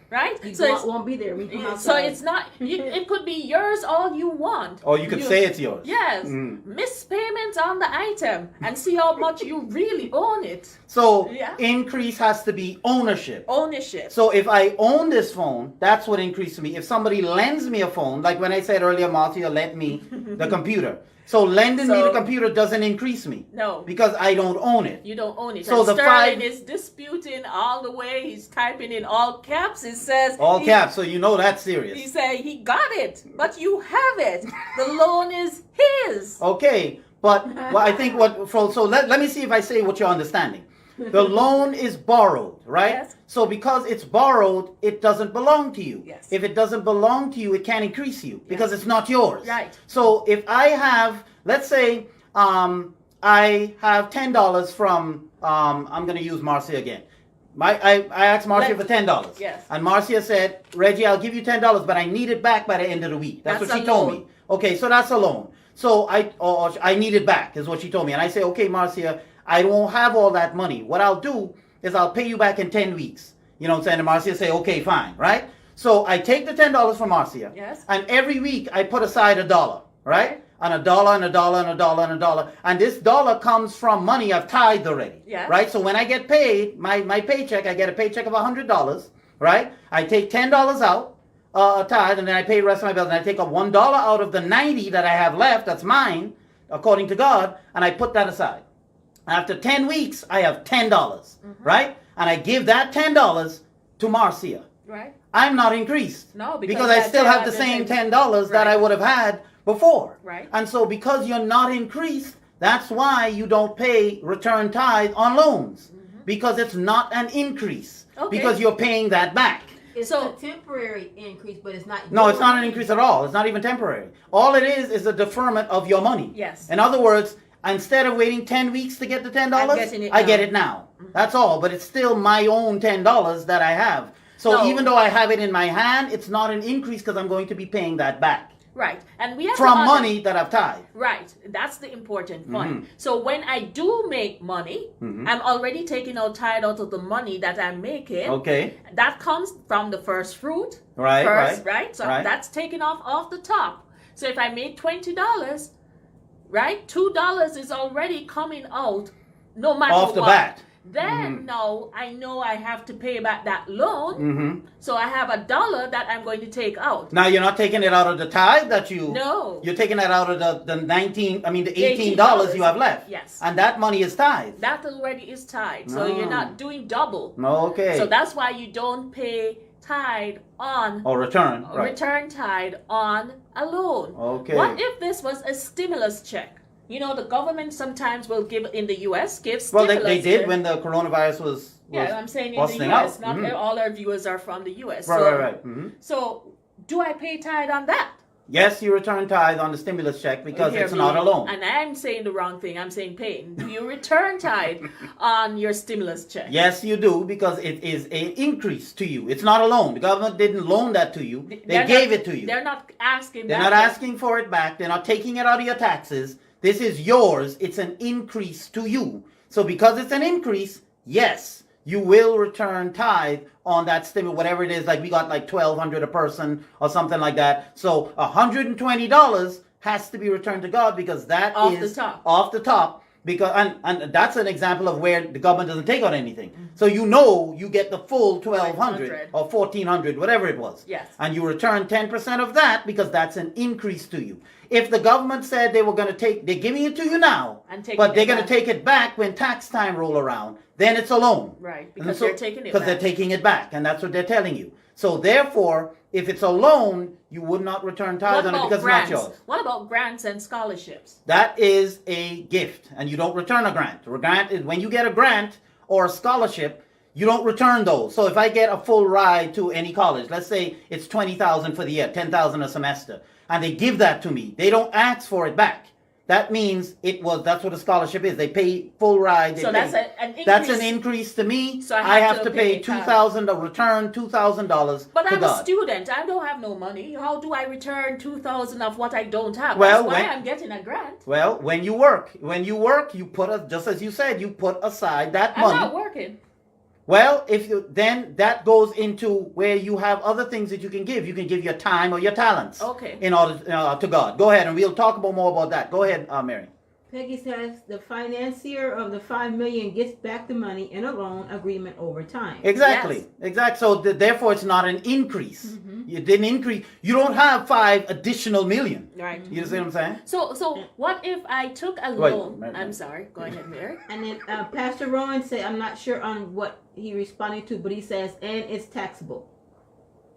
Right? So it won't be there. So it's not, it could be yours all you want. Or you could say it's yours. Yes. Miss payments on the item and see how much you really own it. So increase has to be ownership. Ownership. So if I own this phone, that's what increases me. If somebody lends me a phone, like when I said earlier, Marcia lent me the computer. So lending me the computer doesn't increase me. No. Because I don't own it. You don't own it. So and the Sterling is disputing all the way. He's typing in all caps. It says... All caps, so you know that's serious. He said he got it, but you have it. The loan is his. Okay, but I think so let me see if I say what you're understanding. The loan is borrowed, right? Yes. So because it's borrowed, it doesn't belong to you. Yes. If it doesn't belong to you, it can't increase you because it's not yours. Right. So if I have, let's say, I have $10 from, I'm going to use Marcia again. I asked Marcia for $10. Yes. And Marcia said, Reggie, I'll give you $10, but I need it back by the end of the week. That's what she told me. Okay, so that's a loan. So I need it back, is what she told me. And I say, okay, Marcia, I won't have all that money. What I'll do is I'll pay you back in 10 weeks. You know what I'm saying? And Marcia say, okay, fine, right? So I take the $10 from Marcia. Yes. And every week I put aside $1, right? And $1 and $1 and $1 and $1. And this dollar comes from money I've tithed already. Yeah. Right? So when I get paid, my paycheck, I get a paycheck of $100, right? I take $10 out, a tithe, and then I pay the rest of my bills. And I take a $1 out of the 90 that I have left, that's mine, according to God, and I put that aside. After 10 weeks, I have $10, right? And I give that $10 to Marcia. Right. I'm not increased. No, because I still have the same $10 that I would have had before. Right. And so because you're not increased, that's why you don't pay return tithe on loans. Because it's not an increase. Okay. Because you're paying that back. It's a temporary increase, but it's not. No, it's not an increase at all. It's not even temporary. All it is a deferment of your money. Yes. In other words, instead of waiting 10 weeks to get the $10, I get it now. That's all. But it's still my own $10 that I have. So even though I have it in my hand, it's not an increase because I'm going to be paying that back. Right. And we have from money that I've tithed. Right. That's the important point. So when I do make money, I'm already taking out tithe out of the money that I'm making. Okay. That comes from the first fruit. Right. Right. So that's taken off the top. So if I made $20, right, $2 is already coming out no matter off the what. bat. Then now I know I have to pay back that loan. So I have $1 that I'm going to take out. Now you're not taking it out of the tithe that you. No. You're taking that out of the $18 you have left. Yes. And that money is tithe. That already is tithe. So you're not doing double. Okay. So that's why you don't pay tithe on or return. Right. Return tithe on a loan. Okay. What if this was a stimulus check? You know, the government sometimes will give, in the U.S., give Well, stimulus. they did when the coronavirus was yeah, I'm saying in the U.S. Out. Not all our viewers are from the U.S. Right. So, do I pay tithe on that? Yes, you return tithe on the stimulus check because it's not a loan. And I'm saying the wrong thing. I'm saying paying. Do you return tithe on your stimulus check? Yes, you do, because it is an increase to you. It's not a loan. The government didn't loan that to you. They gave it to you. They're not asking They're not asking for it back. They're not taking it out of your taxes. This is yours. It's an increase to you. So because it's an increase, yes, you will return tithe on that stimulus, whatever it is. Like we got like $1,200 a person or something like that. So $120 has to be returned to God because that is off the top. Because and that's an example of where the government doesn't take out anything. So you know you get the full $1,200 or $1,400, whatever it was. Yes. And you return 10% of that because that's an increase to you. If the government said they were going to they're giving it to you now, but they're going to take it back when tax time roll around, then it's a loan. Right, because they're taking it back. Because they're taking it back, and that's what they're telling you. So therefore, if it's a loan, you would not return tithe on it because grants? it's not yours. What about grants and scholarships? That is a gift, and you don't return a grant. A grant is when you get a grant or a scholarship, you don't return those. So if I get a full ride to any college, let's say it's $20,000 for the year, $10,000 a semester, and they give that to me, they don't ask for it back. That means that's what a scholarship is. They pay full ride. So that's an increase. That's an increase to me. So I have to pay $2,000 to return $2,000. But I'm God. a student. I don't have no money. How do I return $2,000 of what I don't have? That's why I'm getting a grant. Well, when you work, you put just as you said, you put aside that money. I'm not working. Well, then that goes into where you have other things that you can give. You can give your time or your talents. Okay. In order to God. Go ahead, and we'll talk more about that. Go ahead, Mary. Peggy says the financier of the $5 million gets back the money in a loan agreement over time. Exactly. Yes. Exactly. So therefore, it's not an increase. You didn't increase. You don't have $5 additional million. Right. You see what I'm saying? So what if I took a loan? I'm sorry. Go ahead, Mary. And then Pastor Rowan said, I'm not sure on what he responded to, but he says, and it's taxable.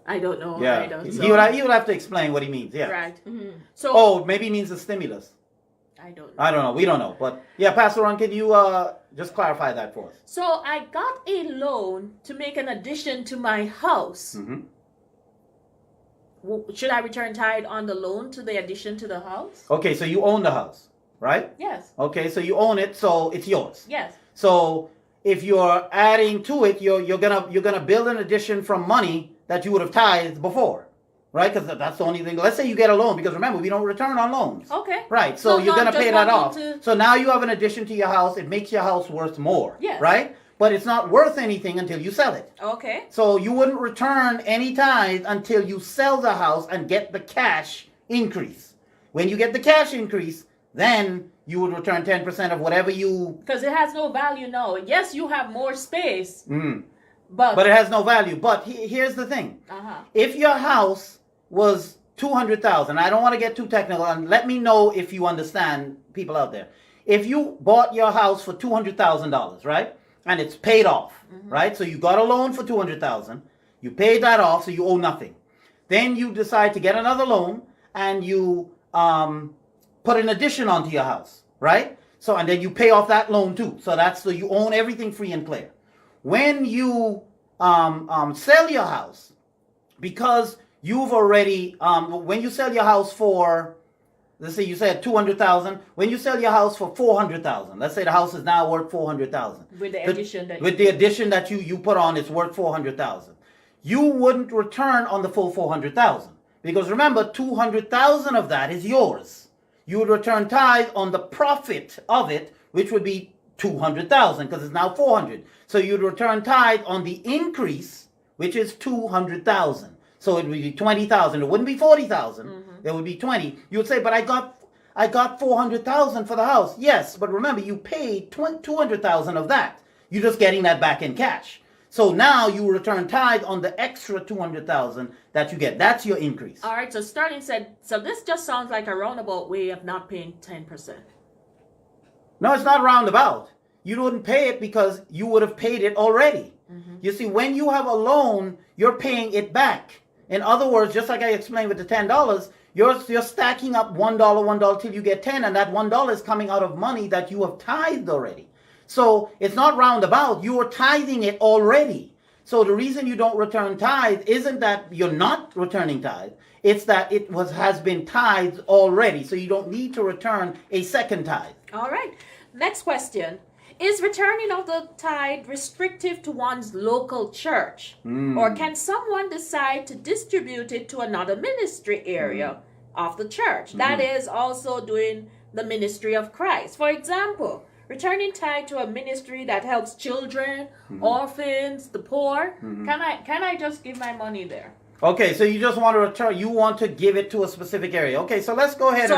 I don't know. Yeah. I don't know. He would have to explain what he means. Yeah. Right. So. Maybe he means a stimulus. I don't know. We don't know. But yeah, Pastor Ron, can you just clarify that for us? So I got a loan to make an addition to my house. Should I return tithe on the loan to the addition to the house? Okay, so you own the house, right? Yes. Okay, so you own it, so it's yours. Yes. So if you're adding to it, you're gonna build an addition from money that you would have tithed before, right? Because that's the only thing. Let's say you get a loan, because remember, we don't return on loans. Okay. Right, so you're going to pay that off. To... So now you have an addition to your house. It makes your house worth more. Yes. Right? But it's not worth anything until you sell it. Okay. So you wouldn't return any tithe until you sell the house and get the cash increase. When you get the cash increase, then you would return 10% of whatever you... Because it has no value now. Yes, you have more space. But it has no value. But here's the thing. If your house was $200,000, I don't want to get too technical, and let me know if you understand, people out there. If you bought your house for $200,000, right? And it's paid off, right? So you got a loan for $200,000. You paid that off, so you owe nothing. Then you decide to get another loan, and you put an addition onto your house, right? So, and then you pay off that loan too. So you own everything free and clear. When you sell your house, because you've already, when you sell your house for, let's say you said 200,000. When you sell your house for 400,000, let's say the house is now worth 400,000. With the addition that you put on, it's worth 400,000. You wouldn't return on the full 400,000, because remember, 200,000 of that is yours. You would return tithe on the profit of it, which would be 200,000, because it's now 400. So you'd return tithe on the increase, which is 200,000. So it would be 20,000. It wouldn't be 40,000. It would be 20. You would say, but I got 400,000 for the house. Yes, but remember, you paid 200,000 of that. You're just getting that back in cash. So now you return tithe on the extra 200,000 that you get. That's your increase. All right. So Sterling said, so this just sounds like a roundabout way of not paying 10%. No, it's not roundabout. You wouldn't pay it because you would have paid it already. You see, when you have a loan, you're paying it back. In other words, just like I explained with the $10, you're stacking up $1 till you get 10, and that $1 is coming out of money that you have tithed already. So it's not roundabout. You are tithing it already. So the reason you don't return tithe isn't that you're not returning tithe. It's that it has been tithed already. So you don't need to return a second tithe. All right. Next question. Is returning of the tithe restrictive to one's local church? Or can someone decide to distribute it to another ministry area of the church? That is also doing the ministry of Christ. For example, returning tithe to a ministry that helps children, orphans, the poor. Can I just give my money there? Okay, so you just want to return. You want to give it to a specific area. Okay, so let's go ahead.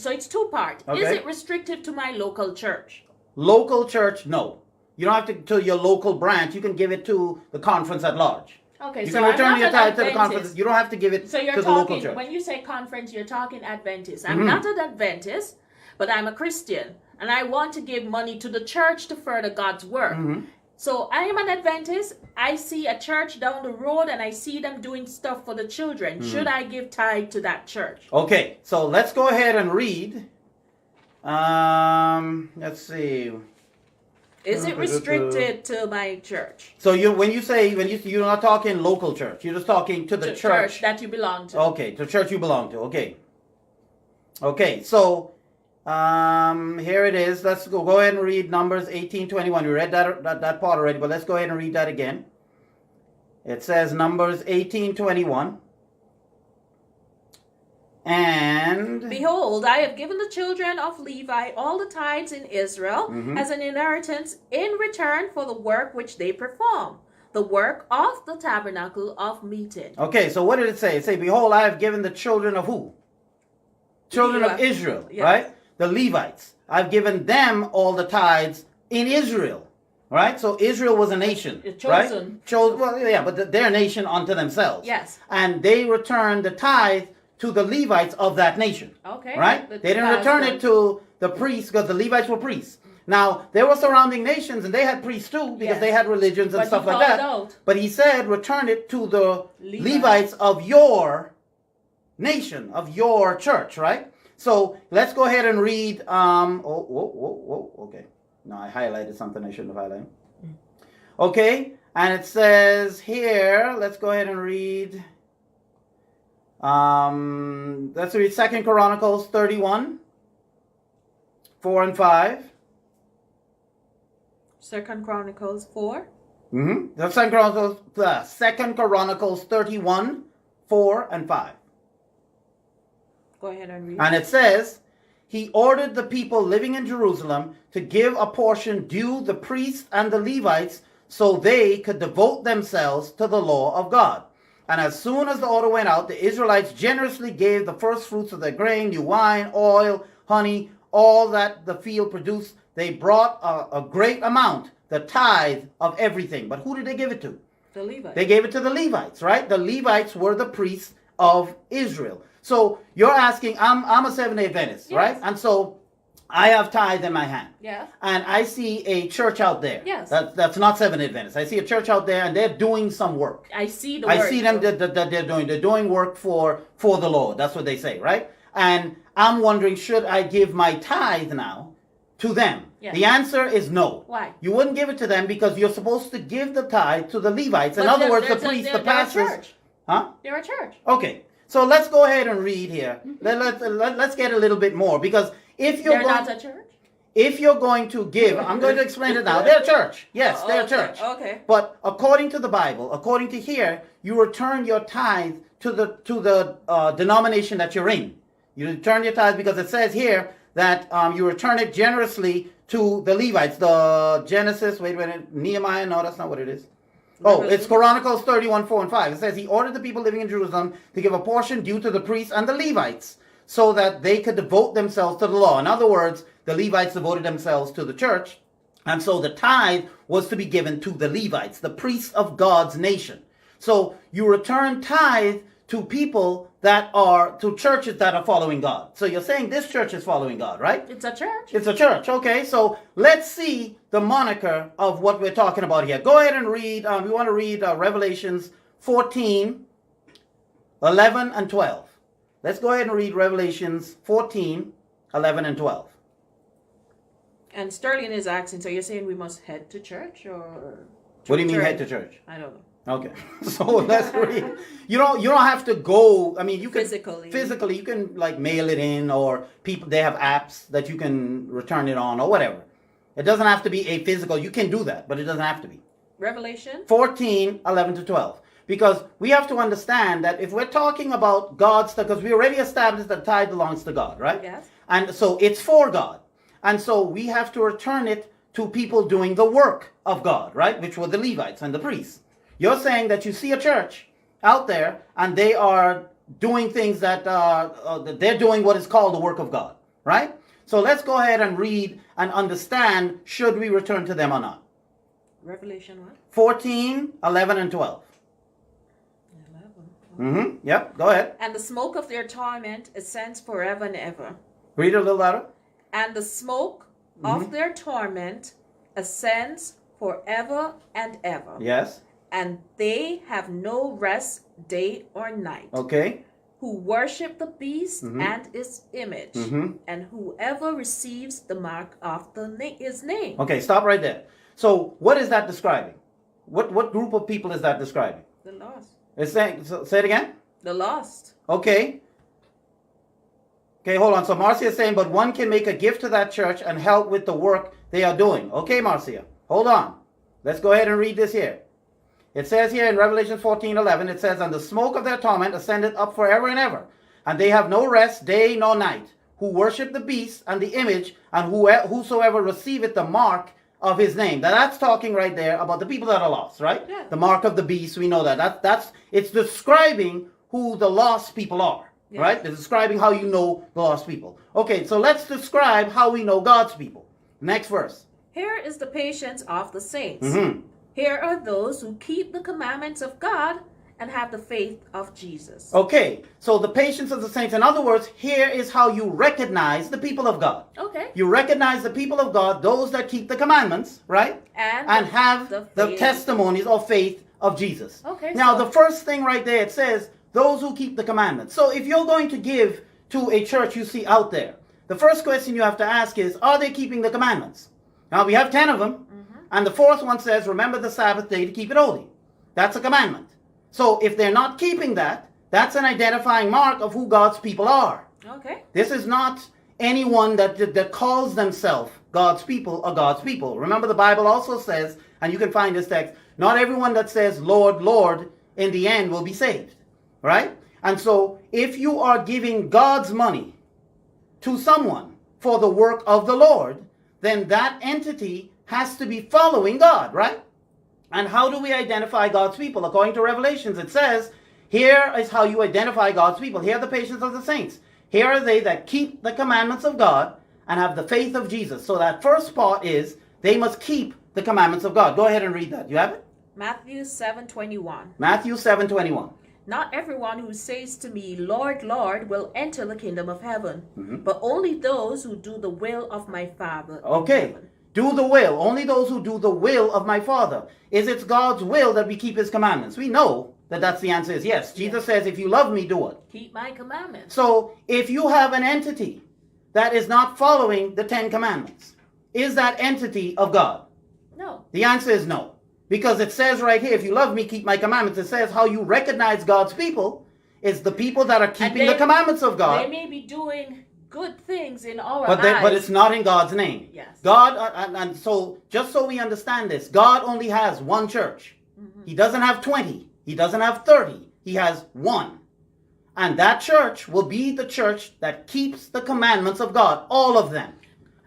So it's two part. Okay. Is it restrictive to my local church? Local church, no. You don't have to your local branch. You can give it to the conference at large. Okay, you so can return your tithe to the Adventist. conference. You don't have to give it so you're to the local church. When you say conference, you're talking Adventist. I'm not an Adventist, but I'm a Christian. And I want to give money to the church to further God's work. So I am an Adventist. I see a church down the road and I see them doing stuff for the children. Should I give tithe to that church? Okay, so let's go ahead and read. Let's see. Is it restricted to my church? So you're not talking local church. You're just talking to the church that you belong to. Okay, the church you belong to. Okay. Okay, so here it is. Let's go ahead and read Numbers 18:21. We read that part already, but let's go ahead and read that again. It says Numbers 18:21. And behold, I have given the children of Levi all the tithes in Israel as an inheritance in return for the work which they perform, the work of the tabernacle of meeting. Okay, so what did it say? It say, behold, I have given the children of who? Children of Israel, yes. Right? The Levites. I've given them all the tithes in Israel. Right? So Israel was a nation. Chosen. Right? Well, yeah, but they're a nation unto themselves. Yes. And they returned the tithe to the Levites of that nation. Okay. Right? They didn't return it to the priests because the Levites were priests. Now, there were surrounding nations and they had priests too because they had religions and stuff like that. But he said, return it to the Levites of your nation, of your church, right? So let's go ahead and read. Okay. No, I highlighted something I shouldn't have highlighted. Okay. And it says here, let's go ahead and read. Let's read 2 Chronicles 31, 4 and 5. 2 Chronicles 4? That's 2 Chronicles 31, 4 and 5. Go ahead and read. And it says, he ordered the people living in Jerusalem to give a portion due the priests and the Levites so they could devote themselves to the law of God. And as soon as the order went out, the Israelites generously gave the first fruits of their grain, new wine, oil, honey, all that the field produced. They brought a great amount, the tithe of everything. But who did they give it to? The Levites. They gave it to the Levites, right? The Levites were the priests of Israel. So you're asking, I'm a Seventh-day Adventist, yes. right? And so I have tithe in my hand. Yes. And I see a church out there. Yes. That's not Seventh-day Adventist. I see a church out there and they're doing some work. I see the I work. see them that they're doing work for the Lord. That's what they say, right? And I'm wondering, should I give my tithe now to them? Yes. The answer is no. Why? You wouldn't give it to them because you're supposed to give the tithe to the Levites. In But other words, the they're- priests, they're- the pastors. They're a church. Huh? They're a church. Okay. So let's go ahead and read here. Let's get a little bit more, because if you're They're going, not a church? if you're going to give, I'm going to explain it now. They're a church. Yes, they're a church. Okay. But according to the Bible, according to here, you return your tithe to the denomination that you're in. You return your tithe because it says here that you return it generously to the Levites. The Genesis, wait a minute, Nehemiah, no, that's not what it is. Oh, it's Chronicles 31, 4 and 5. It says, he ordered the people living in Jerusalem to give a portion due to the priests and the Levites so that they could devote themselves to the law. In other words, the Levites devoted themselves to the church. And so the tithe was to be given to the Levites, the priests of God's nation. So you return tithe to people to churches that are following God. So you're saying this church is following God, right? It's a church. It's a church. Okay, so let's see the moniker of what we're talking about here. Go ahead and read. We want to read Revelations 14, 11, and 12. Let's go ahead and read Revelations 14, 11, and 12. And Sterling is asking, so you're saying we must head to church or? What do you mean head to church? I don't know. Okay, so let's read. You don't have to go. I mean, you can physically. You can like mail it in, or they have apps that you can return it on, or whatever. It doesn't have to be a physical. You can do that, but it doesn't have to be. Revelation 14, 11 to 12. Because we have to understand that if we're talking about God's stuff, because we already established that tithe belongs to God, right? Yes. And so it's for God. And so we have to return it to people doing the work of God, right? Which were the Levites and the priests. You're saying that you see a church out there and they are doing things that they're doing what is called the work of God, right? So let's go ahead and read and understand, should we return to them or not? Revelation what? 14, 11, and 12. 11. Yep, go ahead. And the smoke of their torment ascends forever and ever. Read it a little louder. And the smoke of their torment ascends forever and ever. Yes. And they have no rest day or night. Okay. Who worship the beast and its image, and whoever receives the mark of his name. Okay, stop right there. So what is that describing? What group of people is that describing? The lost. It's saying, say it again? The lost. Okay. Okay, hold on. So Marcia is saying, but one can make a gift to that church and help with the work they are doing. Okay, Marcia, hold on. Let's go ahead and read this here. It says here in Revelation 14:11, it says, and the smoke of their torment ascended up forever and ever, and they have no rest day nor night, who worship the beast and the image, and whosoever receiveth the mark of his name. Now that's talking right there about the people that are lost, right? Yeah. The mark of the beast, we know that. It's describing who the lost people are, yes. right? It's describing how you know the lost people. Okay, so let's describe how we know God's people. Next verse. Here is the patience of the saints. Here are those who keep the commandments of God and have the faith of Jesus. Okay, so the patience of the saints. In other words, here is how you recognize the people of God. Okay. You recognize the people of God, those that keep the commandments, right? And have the testimonies of faith of Jesus. Okay. Now, the first thing right there, it says, those who keep the commandments. So if you're going to give to a church you see out there, the first question you have to ask is, are they keeping the commandments? Now, we have 10 of them. And the fourth one says, remember the Sabbath day to keep it holy. That's a commandment. So if they're not keeping that, that's an identifying mark of who God's people are. Okay. This is not anyone that calls themselves God's people or God's people. Remember, the Bible also says, and you can find this text, not everyone that says, Lord, Lord, in the end will be saved. Right? And so if you are giving God's money to someone for the work of the Lord, then that entity has to be following God, right? And how do we identify God's people? According to Revelations, it says, here is how you identify God's people. Here are the patience of the saints. Here are they that keep the commandments of God and have the faith of Jesus. So that first part is they must keep the commandments of God. Go ahead and read that. You have it? Matthew 7:21. Matthew 7:21. Not everyone who says to me, Lord, Lord, will enter the kingdom of heaven, but only those who do the will of my Father. Okay. Do the will. Only those who do the will of my Father. Is it God's will that we keep his commandments? We know that that's the answer is yes. Jesus says, if you love me, do it. Keep my commandments. So if you have an entity that is not following the 10 commandments, is that entity of God? No. The answer is no. Because it says right here, if you love me, keep my commandments. It says how you recognize God's people is the people that are keeping the commandments of God. They may be doing good things in our eyes. But it's not in God's name. Yes. God, and so just so we understand this, God only has one church. He doesn't have 20. He doesn't have 30. He has one. And that church will be the church that keeps the commandments of God, all of them.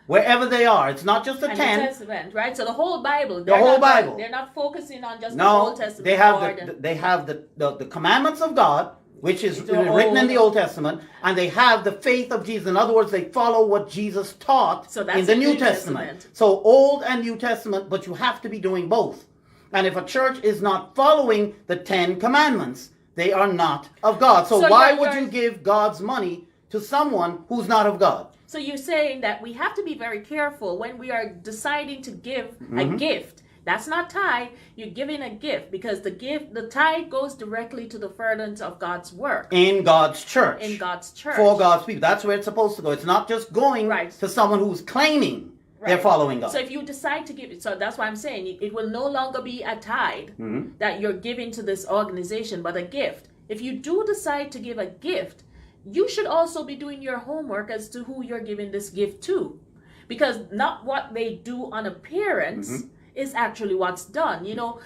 Wherever they are. It's not just the 10. The Testament, right? So the whole Bible. The whole Bible. They're not focusing on just the Old Testament. They have the commandments of God, which is written in the Old Testament, and they have the faith of Jesus. In other words, they follow what Jesus taught in the New Testament. So Old and New Testament, but you have to be doing both. And if a church is not following the 10 commandments, they are not of God. So why would you give God's money to someone who's not of God? So you're saying that we have to be very careful when we are deciding to give a gift. That's not tithe. You're giving a gift because the tithe goes directly to the furtherance of God's work. In God's church. In God's church. For God's people. That's where it's supposed to go. It's not just going to someone who's claiming they're following God. So if you decide to give it, so that's why I'm saying it will no longer be a tithe that you're giving to this organization, but a gift. If you do decide to give a gift, you should also be doing your homework as to who you're giving this gift to. Because not what they do on appearance is actually what's done, you know.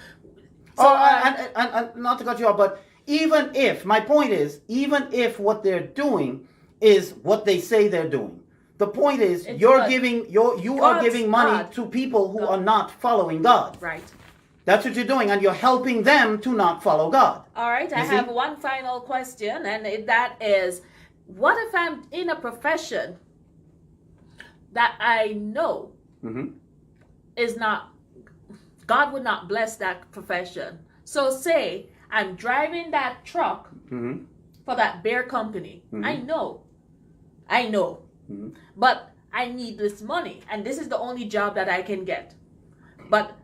So, and not to cut you off, but even if, my point is, even if what they're doing is what they say they're doing, the point is you are giving money to people who are not following God. Right. That's what you're doing, and you're helping them to not follow God. All right, I have one final question, and that is, what if I'm in a profession that I know is not, God would not bless that profession. So say I'm driving that truck for that beer company. I know. But I need this money, and this is the only job that I can get. But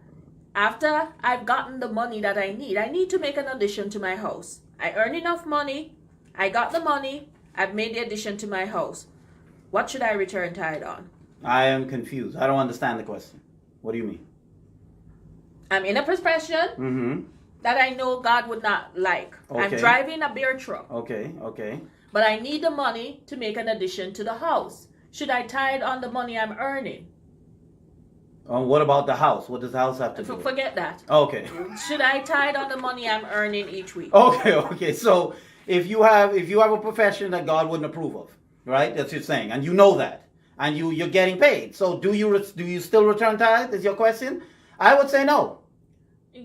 after I've gotten the money that I need to make an addition to my house. I earn enough money. I got the money. I've made the addition to my house. What should I return tithe on? I am confused. I don't understand the question. What do you mean? I'm in a profession that I know God would not like. Okay. I'm driving a beer truck. Okay. But I need the money to make an addition to the house. Should I tithe on the money I'm earning? What about the house? What does the house have to do? Forget that. Okay. Should I tithe on the money I'm earning each week? Okay. So if you have a profession that God wouldn't approve of, right? That's what you're saying, and you know that, and you're getting paid. So do you still return tithe? Is your question? I would say no.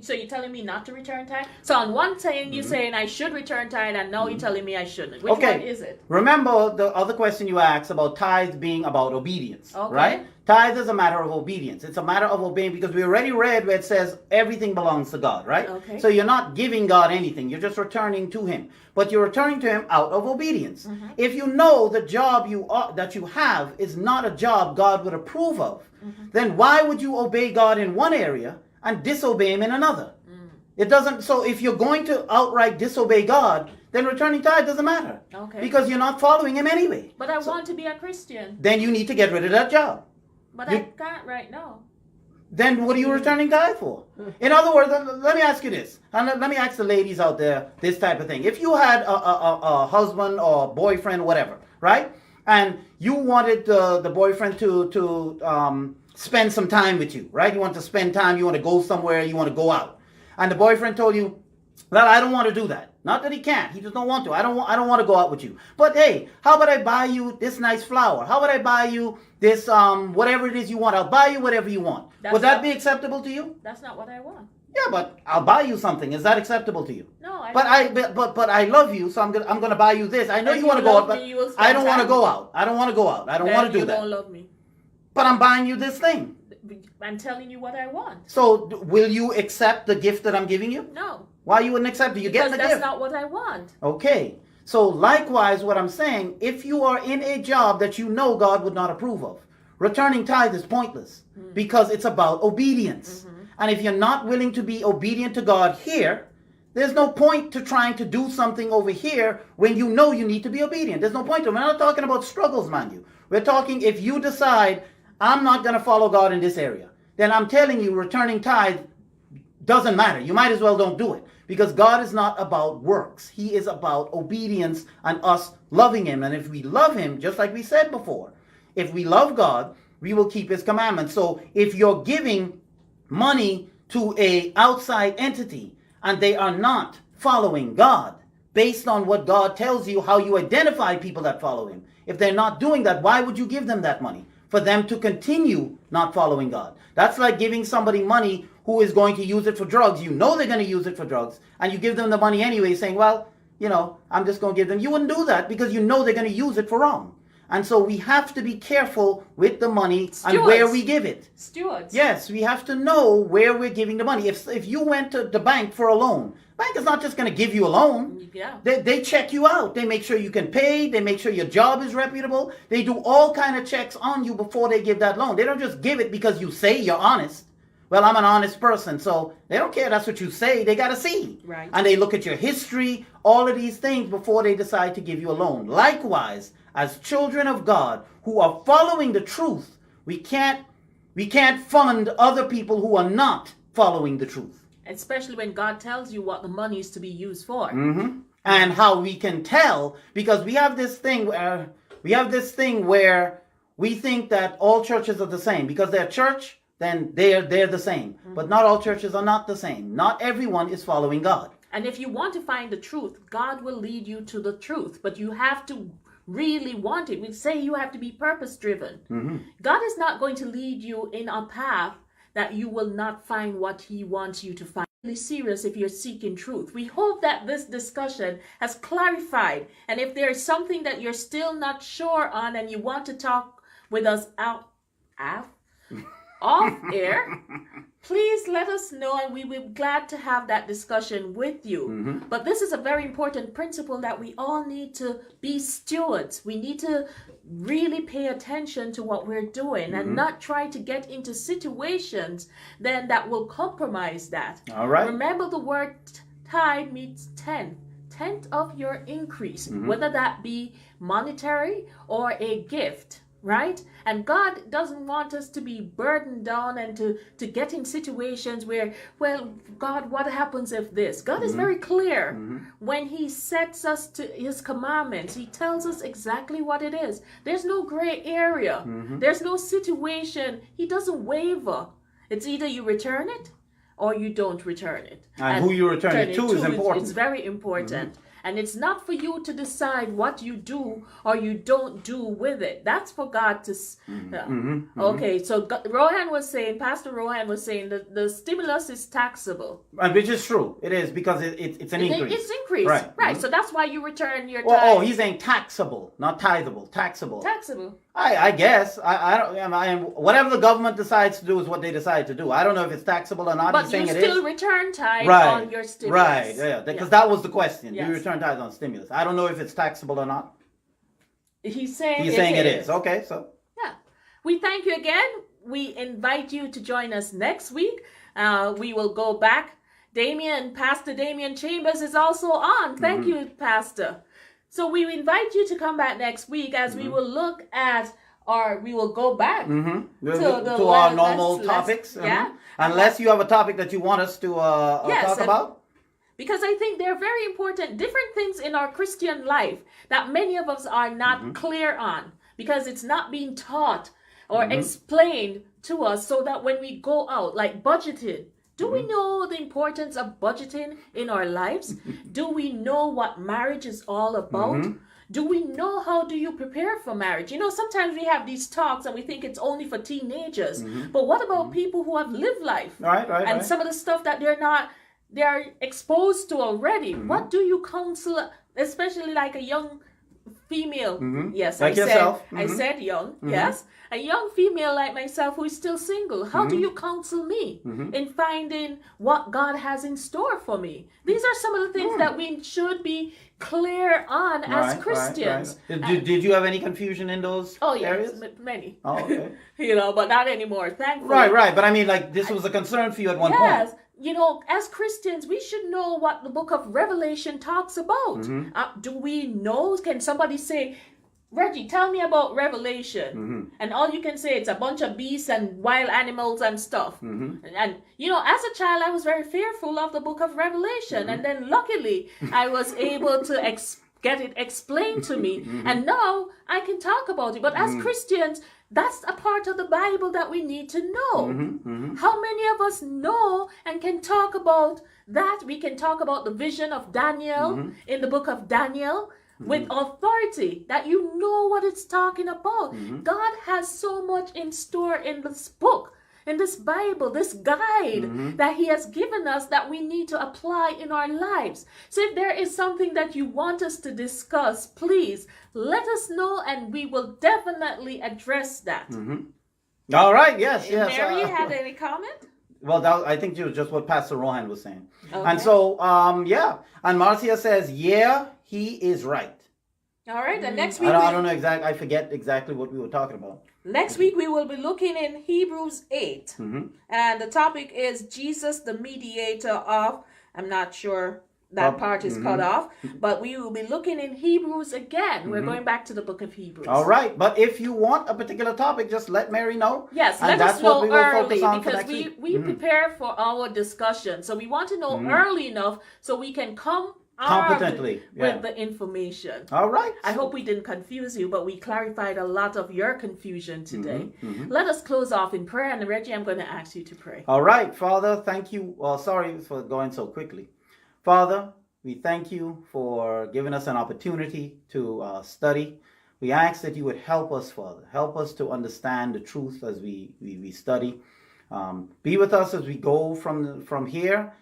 So you're telling me not to return tithe? So on one thing you're saying I should return tithe, and now you're telling me I shouldn't. Which one is it? Remember the other question you asked about tithe being about obedience, right? Tithe is a matter of obedience. It's a matter of obeying, because we already read where it says everything belongs to God, right? Okay. So you're not giving God anything. You're just returning to him. But you're returning to him out of obedience. If you know the job that you have is not a job God would approve of, then why would you obey God in one area and disobey him in another? It doesn't. So if you're going to outright disobey God, then returning tithe doesn't matter. Okay. Because you're not following him anyway. But I want to be a Christian. Then you need to get rid of that job. But I can't right now. Then what are you returning tithe for? In other words, let me ask you this. And let me ask the ladies out there this type of thing. If you had a husband or boyfriend, whatever, right? And you wanted the boyfriend to spend some time with you, right? You want to spend time, you want to go somewhere, you want to go out. And the boyfriend told you, Well, I don't want to do that. Not that he can't. He just don't want to. I don't want to go out with you. But hey, how about I buy you this nice flower? How about I buy you this whatever it is you want? I'll buy you whatever you want. Would that be acceptable to you? That's not what I want. Yeah, but I'll buy you something. Is that acceptable to you? No, but I love you, so I'm gonna buy you this. I know you want to go out, but I don't want to go out. I don't want to go out. I don't want to do that. You don't love me. But I'm buying you this thing. I'm telling you what I want. So will you accept the gift that I'm giving you? No. Why you wouldn't accept it? You get the gift. Because that's not what I want. Okay. So likewise, what I'm saying, if you are in a job that you know God would not approve of, returning tithe is pointless because it's about obedience. And if you're not willing to be obedient to God here, there's no point to trying to do something over here when you know you need to be obedient. There's no point to it. We're not talking about struggles, mind you. We're talking if you decide, I'm not going to follow God in this area, then I'm telling you, returning tithe doesn't matter. You might as well don't do it. Because God is not about works. He is about obedience and us loving him. And if we love him, just like we said before, if we love God, we will keep his commandments. So if you're giving money to a outside entity and they are not following God based on what God tells you, how you identify people that follow him, if they're not doing that, why would you give them that money? For them to continue not following God. That's like giving somebody money who is going to use it for drugs. You know they're going to use it for drugs, and you give them the money anyway, saying, well, you know, I'm just going to give them. You wouldn't do that because you know they're going to use it for wrong. And so we have to be careful with the money and where we give it. Stewards. Yes, we have to know where we're giving the money. If you went to the bank for a loan, bank is not just going to give you a loan. Yeah. They check you out. They make sure you can pay. They make sure your job is reputable. They do all kind of checks on you before they give that loan. They don't just give it because you say you're honest. Well, I'm an honest person, so they don't care. That's what you say. They got to see. Right. And they look at your history, all of these things before they decide to give you a loan. Likewise, as children of God who are following the truth, we can't fund other people who are not following the truth. Especially when God tells you what the money is to be used for. Mm-hmm. And how we can tell, because we have this thing where we think that all churches are the same. Because they're church, then they're the same. Mm-hmm. But not all churches are not the same. Not everyone is following God. And if you want to find the truth, God will lead you to the truth. But you have to really want it. We say you have to be purpose driven. Mm-hmm. God is not going to lead you in a path that you will not find what he wants you to find. Really serious if you're seeking truth. We hope that this discussion has clarified. And if there is something that you're still not sure on and you want to talk with us off air, please let us know and we will be glad to have that discussion with you. Mm-hmm. But this is a very important principle that we all need to be stewards. We need to really pay attention to what we're doing and not try to get into situations then that will compromise that. All right. Remember the word tithe means tenth of your increase, whether that be monetary or a gift. Right? And God doesn't want us to be burdened down and to get in situations where, well, God, what happens if this? God is very clear when he sets us to his commandments. He tells us exactly what it is. There's no gray area. There's no situation. He doesn't waver. It's either you return it or you don't return it. And who you return it to is important. It's very important. And it's not for you to decide what you do or you don't do with it. That's for God to... Okay, so Pastor Rohan was saying that the stimulus is taxable. Which is true. It is because it's an increase. It's increased. Right. So that's why you return your tithe. Oh, he's saying taxable, not tithable. Taxable. Taxable. I guess. I don't. Whatever the government decides to do is what they decide to do. I don't know if it's taxable or not. But you still return tithe on your stimulus. Right. Yeah. Because that was the question. Yes. Do you return tithe on stimulus? I don't know if it's taxable or not. He's saying it is. Okay. So. Yeah. We thank you again. We invite you to join us next week. We will go back. Pastor Damian Chambers is also on. Thank you, Pastor. So we invite you to come back next week as we will look at we will go back to our normal topics. Yeah. Unless you have a topic that you want us to talk about. Because I think they're very important, different things in our Christian life that many of us are not clear on because it's not being taught or explained to us so that when we go out, like budgeting, Do we know the importance of budgeting in our lives? Do we know what marriage is all about? Do we know how do you prepare for marriage? You know, sometimes we have these talks and we think it's only for teenagers. But what about people who have lived life? And some of the stuff that they're exposed to already. What do you counsel, especially like a young female? Yes, like yourself. I said young. Yes, a young female like myself who is still single. How do you counsel me in finding what God has in store for me? These are some of the things that we should be clear on as Christians. Did you have any confusion in those areas? Many. Oh, okay. You know, but not anymore, thankfully. Right. But I mean, like, this was a concern for you at one point. Yes. You know, as Christians, we should know what the book of Revelation talks about. Do we know? Can somebody say, Reggie, tell me about Revelation? And all you can say, it's a bunch of beasts and wild animals and stuff. And, you know, as a child, I was very fearful of the book of Revelation. And then luckily, I was able to get it explained to me. And now I can talk about it. But as Christians, that's a part of the Bible that we need to know. How many of us know and can talk about that? We can talk about the vision of Daniel in the book of Daniel with authority, that you know what it's talking about. God has so much in store in this book, in this Bible, this guide that he has given us that we need to apply in our lives. So if there is something that you want us to discuss, please let us know and we will definitely address that. All right, yes. Mary had any comment? Well, I think it was just what Pastor Rohan was saying. Okay. And so, and Marcia says, he is right. All right, and next week... I don't know exactly, I forget exactly what we were talking about. Next week we will be looking in Hebrews 8. And the topic is Jesus, the mediator of... I'm not sure that part is cut off. But we will be looking in Hebrews again. We're going back to the book of Hebrews. All right. But if you want a particular topic, just let Mary know. Yes, let us know early because we prepare for our discussion. So we want to know early enough so we can come competently with the information. All right. I hope we didn't confuse you, but we clarified a lot of your confusion today. Let us close off in prayer. And Reggie, I'm going to ask you to pray. All right, Father, thank you. Sorry for going so quickly. Father, we thank you for giving us an opportunity to study. We ask that you would help us, Father. Help us to understand the truth as we study. Be with us as we go from here.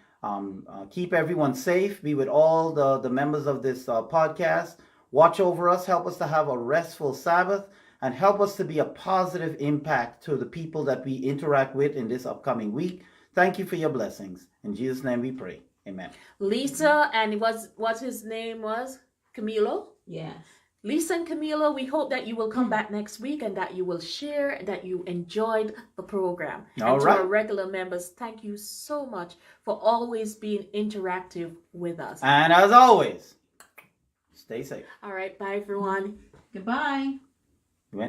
Keep everyone safe. Be with all the members of this podcast. Watch over us. Help us to have a restful Sabbath. And help us to be a positive impact to the people that we interact with in this upcoming week. Thank you for your blessings. In Jesus' name we pray. Amen. Lisa, and what his name was? Camilo? Yes. Lisa and Camilo, we hope that you will come back next week and that you will share, that you enjoyed the program. And to our regular members, thank you so much for always being interactive with us. And as always, stay safe. All right. Bye, everyone. Goodbye.